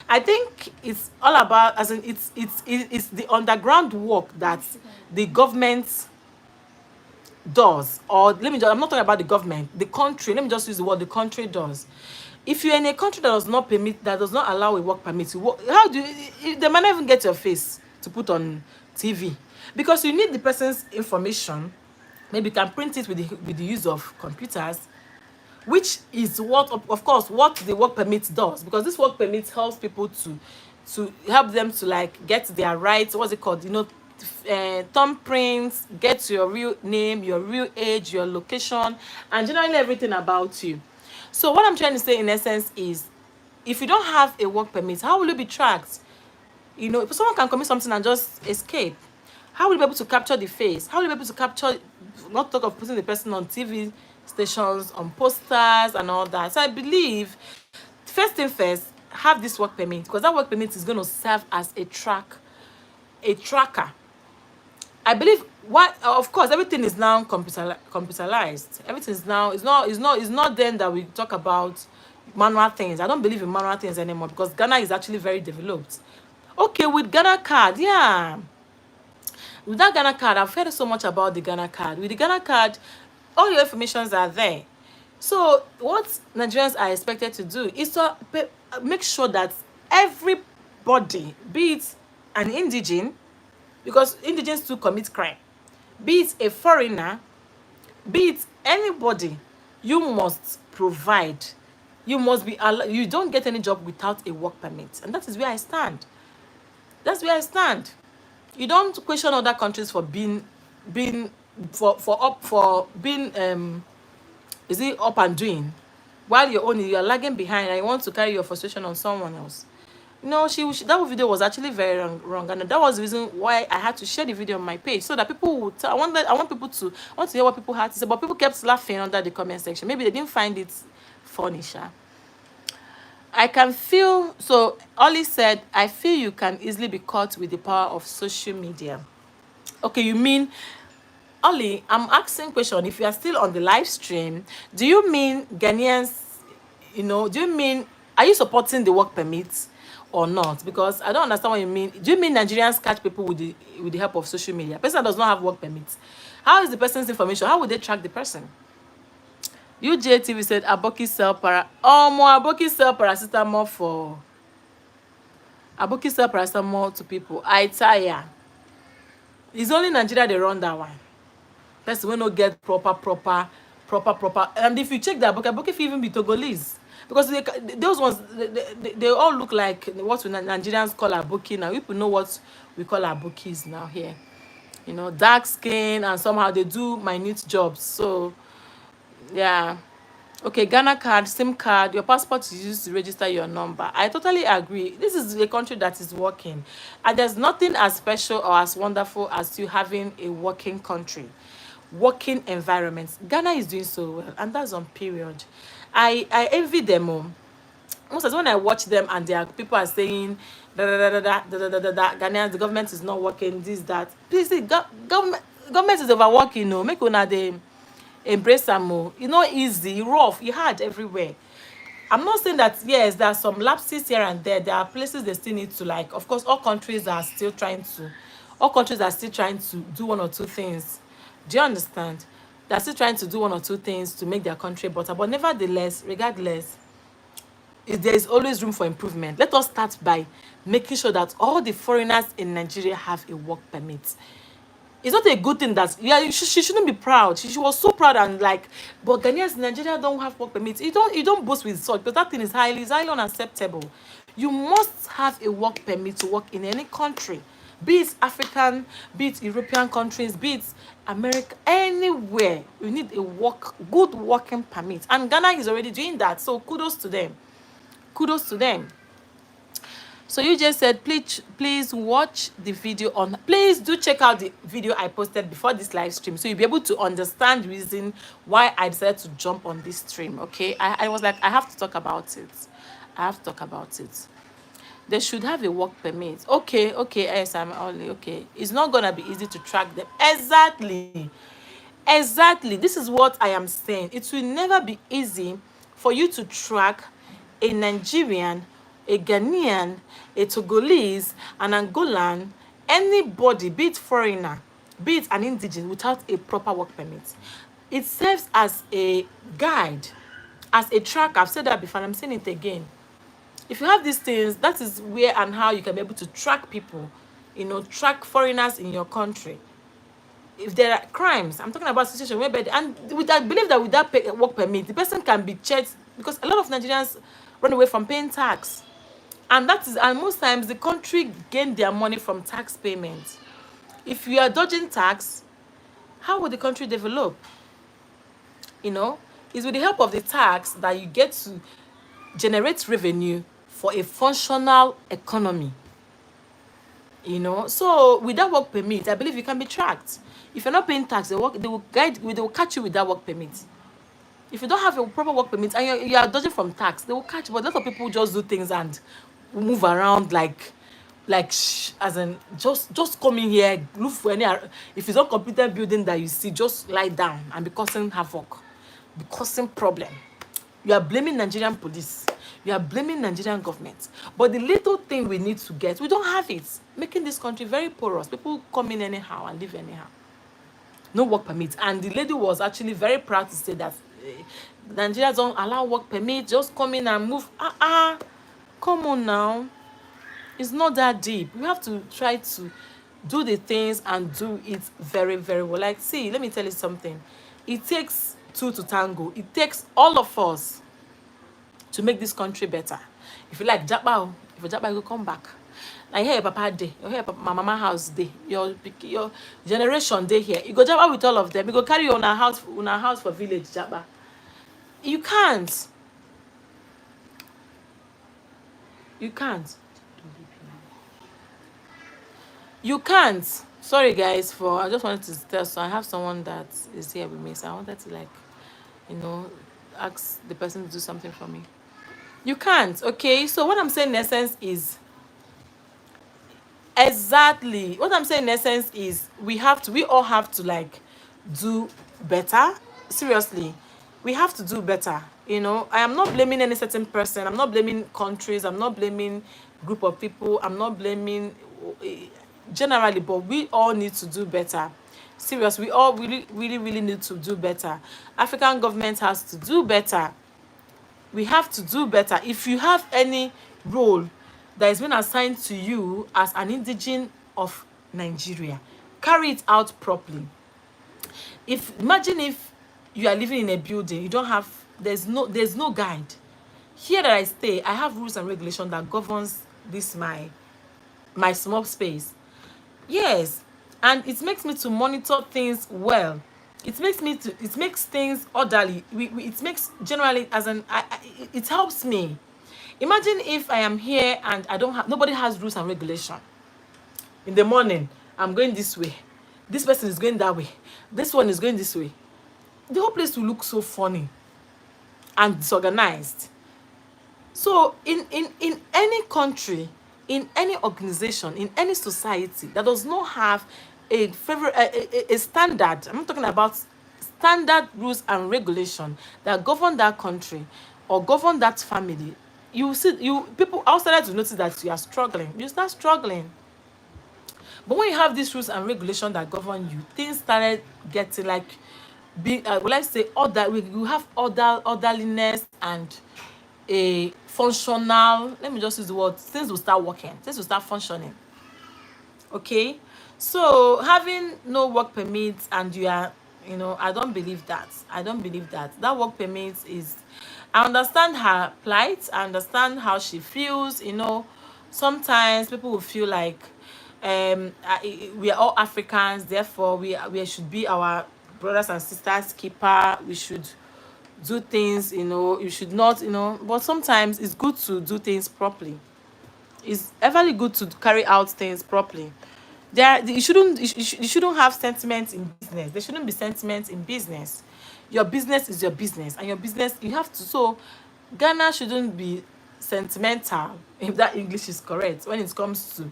I think it's all about, as in it's the underground work that the government does, or let me just, I'm not talking about the government, the country, let me just use the word the country does. If you're in a country that does not permit, that does not allow a work permit, you work, how do you, they might not even get your face to put on TV because you need the person's information. Maybe you can print it with the use of computers, which is what of course what the work permit does, because this work permit helps people to help them to like get their rights, what's it called, thumbprints, get your real name, your real age, your location, and generally everything about you. So what I'm trying to say in essence is, if you don't have a work permit, how will you be tracked? If someone can commit something and just escape, how will you be able to capture the face? How will you be able to capture, not talk of putting the person on TV stations, on posters and all that? So I believe, first thing first, have this work permit, because that work permit is going to serve as a tracker. I believe, what of course everything is now computerized. Everything is now, it's not then that we talk about manual things. I don't believe in manual things anymore because Ghana is actually very developed. Okay, with Ghana card, yeah. With that Ghana card, I've heard so much about the Ghana card. With the Ghana card, all your informations are there. So what Nigerians are expected to do is to make sure that everybody, be it an indigene, because indigenes too commit crime, be it a foreigner, be it anybody, you must provide. You must be you don't get any job without a work permit, and that is where I stand. That's where I stand. You don't question other countries for being for being is it up and doing, while you're lagging behind and you want to carry your frustration on someone else. No, that video was actually very wrong, and that was the reason why I had to share the video on my page, so that people would I want people to hear what people had to say. But people kept laughing under the comment section. Maybe they didn't find it funny, sha. I can feel, so Ollie said, I feel you can easily be caught with the power of social media. Okay, you mean, Ollie, I'm asking question. If you are still on the live stream, do you mean Ghanaians, do you mean, are you supporting the work permits or not? Because I don't understand what you mean. Do you mean Nigerians catch people with the help of social media? Person does not have work permits. How is the person's information? How would they track the person? UJTV said Aboki sell Aboki sell paracetamol to people. I tire. It's only Nigeria they run that one. Person will not get proper. And if you check that Aboki if even be Togolese. Because those ones, they all look like what we Nigerians call Aboki now. People know what we call Abokis now here. Dark skin, and somehow they do minute jobs. So, yeah. Okay, Ghana card, SIM card, your passport is used to register your number. I totally agree. This is a country that is working. And there's nothing as special or as wonderful as you having a working country, working environment. Ghana is doing so well, and that's on period. I envy them. Most of the time when I watch them and their people are saying, Ghanaians, the government is not working, this, that. Please, see, government is overworking, make una dey embrace am. Easy, rough, hard everywhere. I'm not saying that, yes, there are some lapses here and there. There are places they still need to, like, of course, all countries are still trying to do one or two things. Do you understand? They're still trying to do one or two things to make their country better. But nevertheless, regardless, there is always room for improvement. Let us start by making sure that all the foreigners in Nigeria have a work permit. It's not a good thing that, yeah, she shouldn't be proud. She was so proud and like, but Ghanaians in Nigeria don't have work permits. You don't boast with such, because that thing is highly unacceptable. You must have a work permit to work in any country. be it African, be it European countries, be it America, anywhere, you need a good working permit. And Ghana is already doing that. So kudos to them. Kudos to them. So you just said, please watch the video on, please do check out the video I posted before this live stream, so you'll be able to understand the reason why I decided to jump on this stream. Okay, I was like, I have to talk about it. I have to talk about it. They should have a work permit. Okay, yes, I'm only okay. It's not gonna be easy to track them. Exactly, this is what I am saying. It will never be easy for you to track a Nigerian, a Ghanaian, a Togolese, an Angolan, anybody, be it foreigner, be it an indigenous, without a proper work permit. It serves as a guide, as a tracker. I've said that before, I'm saying it again. If you have these things, that is where and how you can be able to track people, track foreigners in your country. If there are crimes, I'm talking about situation where, and I believe that with that work permit, the person can be checked, because a lot of Nigerians run away from paying tax, and most times the country gain their money from tax payments. If you are dodging tax, how will the country develop? It's with the help of the tax that you get to generate revenue for a functional economy. So with that work permit, I believe you can be tracked. If you're not paying tax, they will catch you with that work permit. If you don't have a proper work permit and you are dodging from tax, they will catch you. But a lot of people just do things and move around like as in just come in here, look for any, if it's not completed building that you see, just lie down and be causing havoc, be causing problem. You are blaming Nigerian police. You are blaming Nigerian government. But the little thing we need to get, we don't have it. Making this country very porous. People come in anyhow and leave anyhow. No work permit. And the lady was actually very proud to say that Nigerians don't allow work permit. Just come in and move. Come on now. It's not that deep. We have to try to do the things and do it very, very well. Like, see, let me tell you something. It takes two to tango. It takes all of us to make this country better. If you like Japa, if you Japa, you go come back. Like here, Papa day, you here, my mama house day, your generation day here. You go Japa with all of them. You go carry you on a house for village Japa. You can't. You can't. You can't. Sorry guys I just wanted to tell, so I have someone that is here with me, so I wanted to ask the person to do something for me. You can't. Okay, so what I'm saying in essence is, exactly what I'm saying in essence is, we all have to do better. Seriously, we have to do better. I am not blaming any certain person, I'm not blaming countries, I'm not blaming group of people, I'm not blaming generally, but we all need to do better. Serious, we all really need to do better. African government has to do better. We have to do better. If you have any role that has been assigned to you as an indigenous of Nigeria, carry it out properly. Imagine if you are living in a building, there's no guide. Here that I stay, I have rules and regulations that governs this my small space. Yes, and it makes me to monitor things well. It makes things orderly. It makes generally it helps me. Imagine if I am here and nobody has rules and regulation. In the morning, I'm going this way. This person is going that way. This one is going this way. The whole place will look so funny and disorganized. So in any country, in any organization, in any society that does not have a standard, I'm not talking about standard rules and regulation that govern that country or govern that family, people outside to notice that you are struggling. You start struggling. But when you have these rules and regulations that govern you, things started getting let's say you have orderliness and a functional, let me just use the word, things will start working, things will start functioning. Okay, so having no work permits and you are, I don't believe that. That work permit is, I understand her plight, I understand how she feels. Sometimes people will feel like We are all Africans, therefore we should be our brothers and sisters keeper. We should do things, you should not, but sometimes it's good to do things properly. It's everly good to carry out things properly. You shouldn't have sentiments in business. There shouldn't be sentiments in business. Your business is your business, and your business you have to. So Ghana shouldn't be sentimental, if that English is correct, when it comes to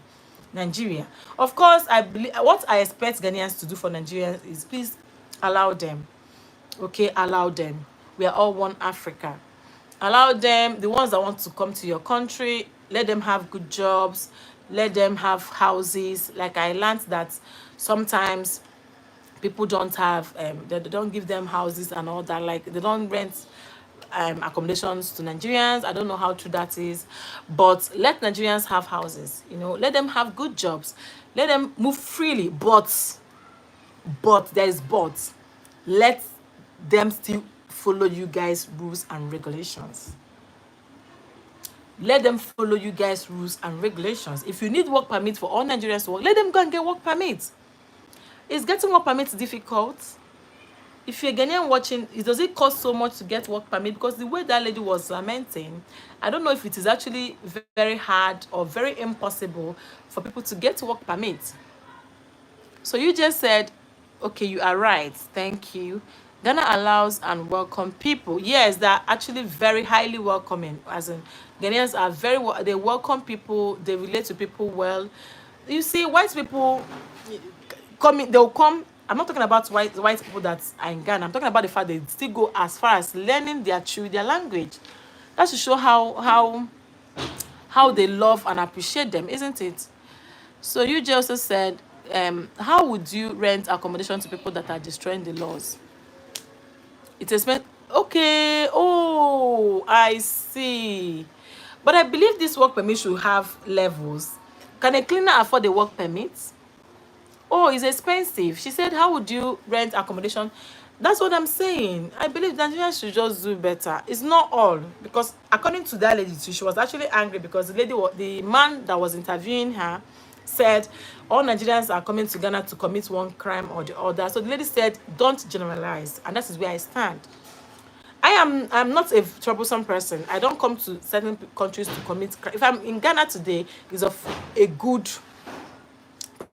Nigeria. Of course, I believe what I expect Ghanaians to do for Nigerians is please allow them. Okay, allow them. We are all one Africa. Allow them, the ones that want to come to your country, let them have good jobs, let them have houses. Like I learned that sometimes people don't have, they don't give them houses and all that. Like they don't rent accommodations to Nigerians. I don't know how true that is, but let Nigerians have houses. Let them have good jobs. Let them move freely. But there is but. Let them still follow you guys' rules and regulations. Let them follow you guys' rules and regulations. If you need work permit for all Nigerians to work, let them go and get work permit. Is getting work permit difficult? If you're Ghanaian watching, does it cost so much to get work permit? Because the way that lady was lamenting, I don't know if it is actually very hard or very impossible for people to get work permit. So you just said, okay, you are right. Thank you. Ghana allows and welcome people. Yes, they're actually very highly welcoming. As in, Ghanaians are they welcome people. They relate to people well. You see, white people they'll come. I'm not talking about white people that are in Ghana. I'm talking about the fact they still go as far as learning their language. That should show how they love and appreciate them, isn't it? So you just also said, how would you rent accommodation to people that are destroying the laws? It is meant, okay, oh, I see. But I believe this work permit should have levels. Can a cleaner afford a work permit? Oh, it's expensive. She said, how would you rent accommodation? That's what I'm saying. I believe Nigerians should just do better. It's not all. Because according to that lady too, she was actually angry because the man that was interviewing her said all Nigerians are coming to Ghana to commit one crime or the other. So the lady said, don't generalize. And that is where I stand. I'm not a troublesome person. I don't come to certain countries to commit crime. If I'm in Ghana today, it's of a good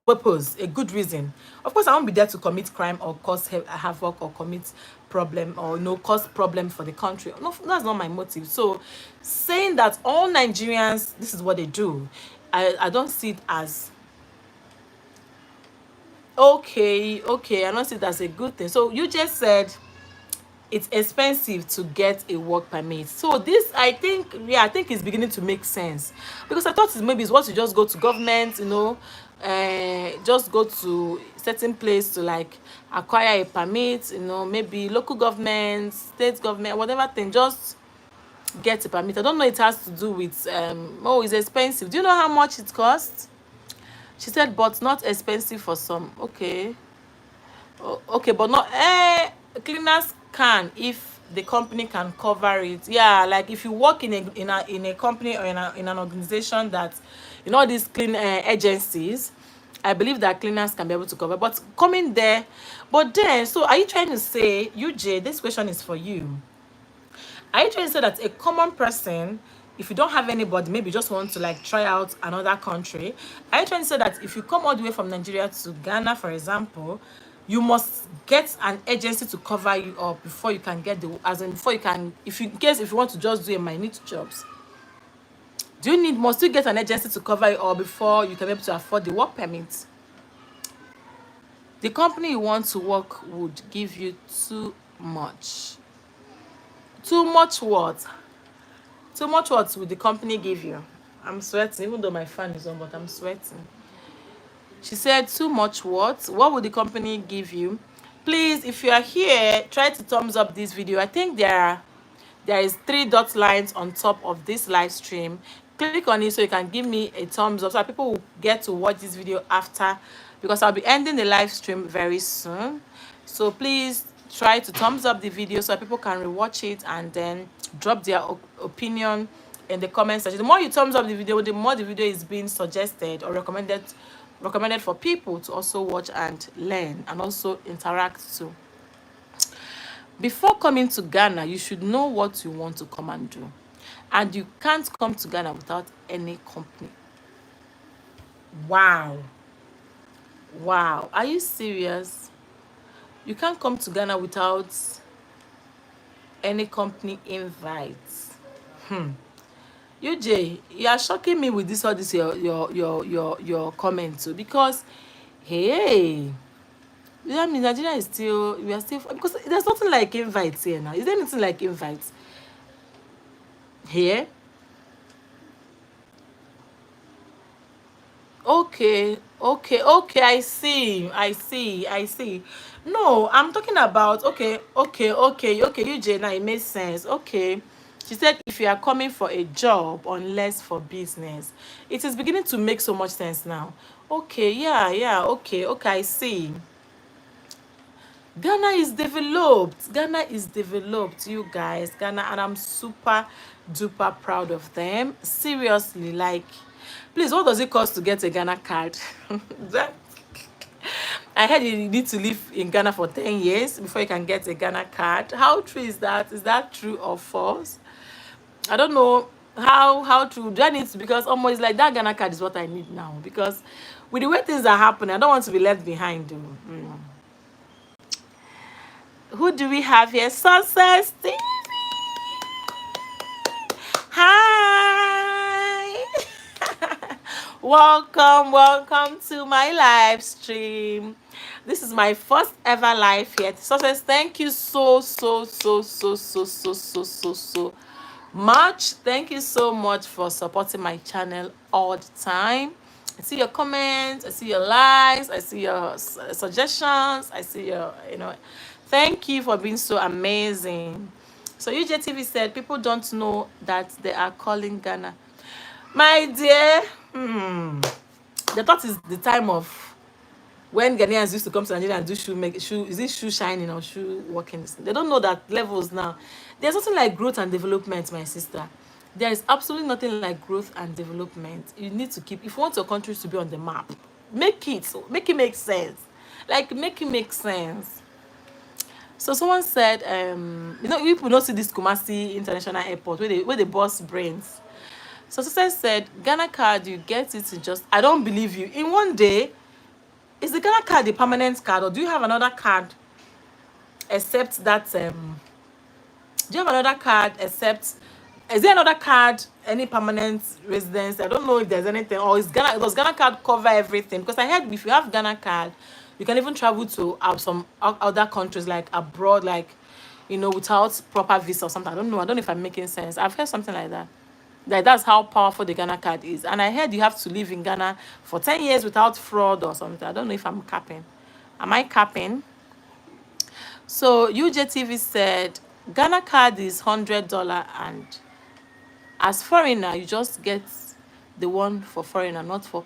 purpose, a good reason. Of course, I won't be there to commit crime or cause havoc or commit problem or cause problem for the country. No, that's not my motive. So saying that all Nigerians, this is what they do, I don't see it as okay. I don't see it as a good thing. So you just said it's expensive to get a work permit. So this, I think it's beginning to make sense, because I thought maybe it's what you just go to government, just go to certain place to like acquire a permit, maybe local government, state government, whatever thing, just get a permit. I don't know, it has to do with oh, it's expensive. Do you know how much it costs? She said, but not expensive for some. Okay. Okay, but not cleaners can, if the company can cover it. Yeah, like if you work in a company or in an organization that these clean agencies, I believe that cleaners can be able to cover. But coming there, but then, so are you trying to say, UJ, this question is for you. Are you trying to say that a common person, if you don't have anybody, maybe just want to like try out another country, are you trying to say that if you come all the way from Nigeria to Ghana, for example, you must get an agency to cover you up before you can get before you can, if you want to just do a minute jobs? Must you get an agency to cover you up before you can be able to afford the work permit? The company you want to work would give you too much. Too much what? Too much what would the company give you? I'm sweating, even though my fan is on, but I'm sweating. She said, too much what? What would the company give you? Please, if you are here, try to thumbs up this video. I think there is 3 dot lines on top of this live stream. Click on it so you can give me a thumbs up so that people will get to watch this video after, because I'll be ending the live stream very soon. So please try to thumbs up the video so that people can rewatch it and then drop their opinion in the comment section. The more you thumbs up the video, the more the video is being suggested or recommended recommended for people to also watch and learn and also interact too. Before coming to Ghana, you should know what you want to come and do. And you can't come to Ghana without any company. Wow. Wow. Are you serious? You can't come to Ghana without any company invites. UJ, you are shocking me with this all this your comment too, because hey, I mean Nigeria is still, we are still, because there's nothing like invites here now. Is there anything like invites here? Okay, okay, okay. I see. No, I'm talking about, okay. UJ, now it makes sense. Okay. She said if you are coming for a job unless for business. It is beginning to make so much sense now. Okay, yeah, okay, I see. Ghana is developed. Ghana is developed, you guys. Ghana, and I'm super duper proud of them. Seriously, like, please, what does it cost to get a Ghana card? That, I heard you need to live in Ghana for 10 years before you can get a Ghana card. How true is that? Is that true or false? I don't know how true. Do I need to, because almost like that Ghana card is what I need now. Because with the way things are happening, I don't want to be left behind. Though. Who do we have here? Success Steve. Hi. welcome to my live stream. This is my first ever live here. Success, thank you so much. Thank you so much for supporting my channel all the time. I see your comments, I see your likes, I see your suggestions, I see your, thank you for being so amazing. So UJTV said people don't know that they are calling Ghana. My dear, the thought is the time of when Ghanaians used to come to Nigeria and do shoe, is it shoe shining or shoe working? They don't know that levels now. There's nothing like growth and development, my sister. There is absolutely nothing like growth and development. You need to keep, if you want your country to be on the map, make it make sense. Like, make it make sense. So someone said, people don't see this Kumasi International Airport where they bust brains. So sister said, Ghana card, you get it in just, I don't believe you. In one day, is the Ghana card the permanent card, or do you have another card except that, do you have another card except, is there another card, any permanent residence? I don't know if there's anything, or does Ghana card cover everything? Because I heard if you have Ghana card, you can even travel to some other countries, like abroad, like, without proper visa or something. I don't know if I'm making sense. I've heard something like that. Like, that's how powerful the Ghana card is. And I heard you have to live in Ghana for 10 years without fraud or something. I don't know if I'm capping. Am I capping? So UJTV said Ghana card is $100, and as foreigner you just get the one for foreigner, not for,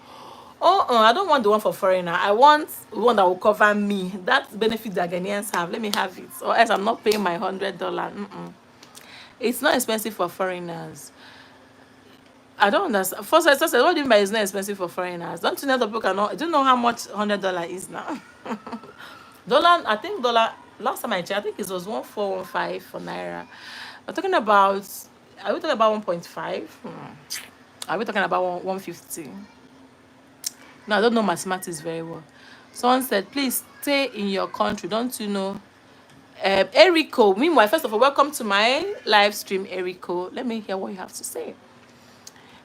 I don't want the one for foreigner. I want one that will cover me. That benefit that Ghanaians have, let me have it, or else I'm not paying my $100. It's not expensive for foreigners. I don't understand. First, I said, what do you mean by it's not expensive for foreigners? Don't you know the people cannot? Do you know how much $100 is now? Dollar, I think dollar. Last time I checked, I think it was 1415 for naira. We're talking about. Are we talking about 1.5? Are we talking about 150? No, I don't know mathematics very well. Someone said, please stay in your country. Don't you know? Eriko. Meanwhile, first of all, welcome to my live stream, Eriko. Let me hear what you have to say.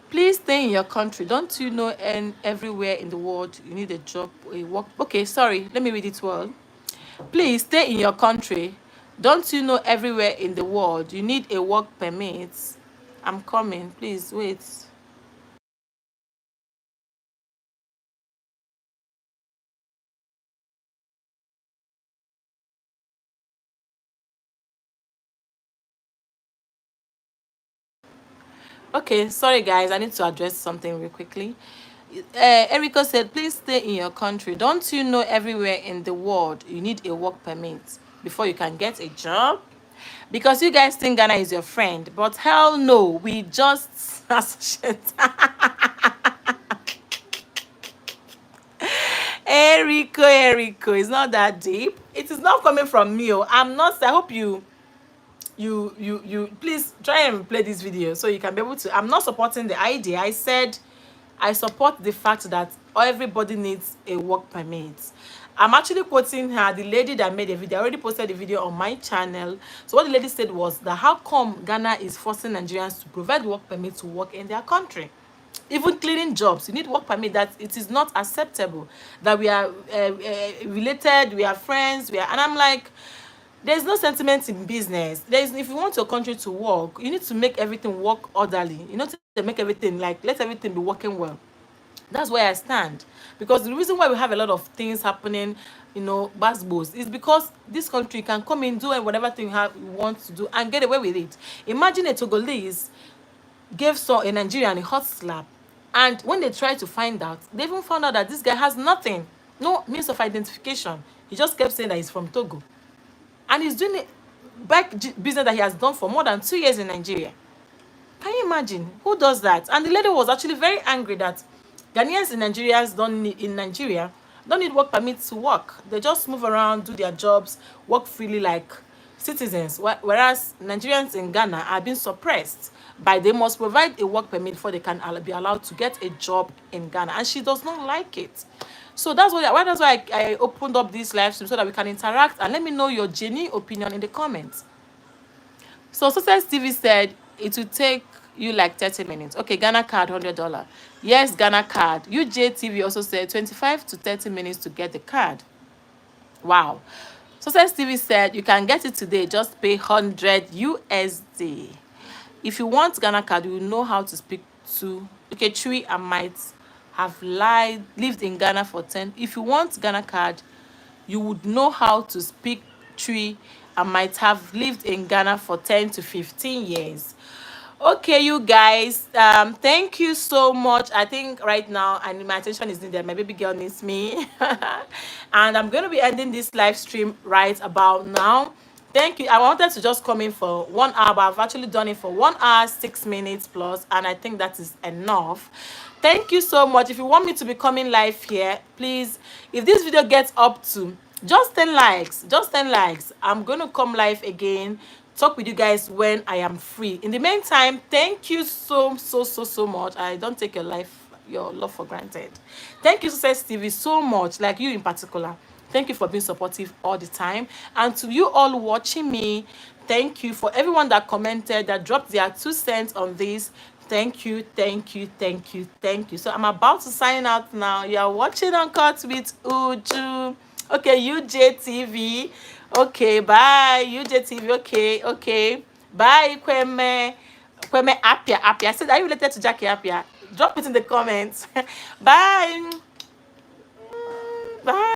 Please stay in your country. Don't you know, and everywhere in the world you need a job, a work. Okay, sorry. Let me read it well. Please stay in your country. Don't you know everywhere in the world you need a work permit? I'm coming. Please wait. Okay, sorry guys. I need to address something real quickly. Erica said, please stay in your country. Don't you know everywhere in the world you need a work permit before you can get a job? Because you guys think Ghana is your friend, but hell no, we just associate. Rico, it's not that deep. It is not coming from me. I'm not. I hope you please try and play this video so you can be able to. I'm not supporting the idea. I said I support the fact that everybody needs a work permit. I'm actually quoting her, the lady that made a video. I already posted the video on my channel. So what the lady said was that how come Ghana is forcing Nigerians to provide work permit to work in their country? Even cleaning jobs, you need work permit. That it is not acceptable that we are related, we are friends, we are. And I'm like, there's no sentiment in business. There's, if you want your country to work, you need to make everything work orderly. You know, to make everything, like, let everything be working well. That's where I stand. Because the reason why we have a lot of things happening, you know, basketballs, is because this country can come in, do whatever thing you want to do and get away with it. Imagine a Togolese gave a Nigerian a hot slap, and when they tried to find out, they even found out that this guy has nothing, no means of identification. He just kept saying that he's from Togo, and he's doing it back business that he has done for more than 2 years in Nigeria. Can you imagine? Who does that? And the lady was actually very angry that Ghanaians and Nigerians in Nigeria don't need work permits to work. They just move around, do their jobs, work freely like citizens. Whereas Nigerians in Ghana are being suppressed by they must provide a work permit before they can be allowed to get a job in Ghana. And she does not like it. So that's why I opened up this live stream so that we can interact, and let me know your genuine opinion in the comments. So Success TV said it will take you like 30 minutes. Okay, Ghana card, $100. Yes, Ghana card. UJTV also said 25 to 30 minutes to get the card. Wow. Success TV said you can get it today. Just pay 100 USD. If you want Ghana card, you will know how to speak to. Okay, Chui and might have lived in Ghana for 10. If you want Ghana card, you would know how to speak Twi and might have lived in Ghana for 10 to 15 years. Okay, you guys, thank you so much. I think right now my attention is needed. My baby girl needs me. And I'm going to be ending this live stream right about now. Thank you. I wanted to just come in for 1 hour, but I've actually done it for 1 hour 6 minutes plus, and I think that is enough. Thank you so much. If you want me to be coming live here, please, if this video gets up to just 10 likes, I'm going to come live again, talk with you guys when I am free. In the meantime, thank you so much. I don't take your love for granted. Thank you, Success TV, so much, like you in particular. Thank you for being supportive all the time. And to you all watching me, thank you. For everyone that commented, that dropped their 2 cents on this, thank you. So I'm about to sign out now. You are watching Uncut with Uju. Okay, UJTV. Okay, bye. UJTV. Okay. Bye, Kweme Apia. I said, are you related to Jackie Apia? Drop it in the comments. Bye. Bye.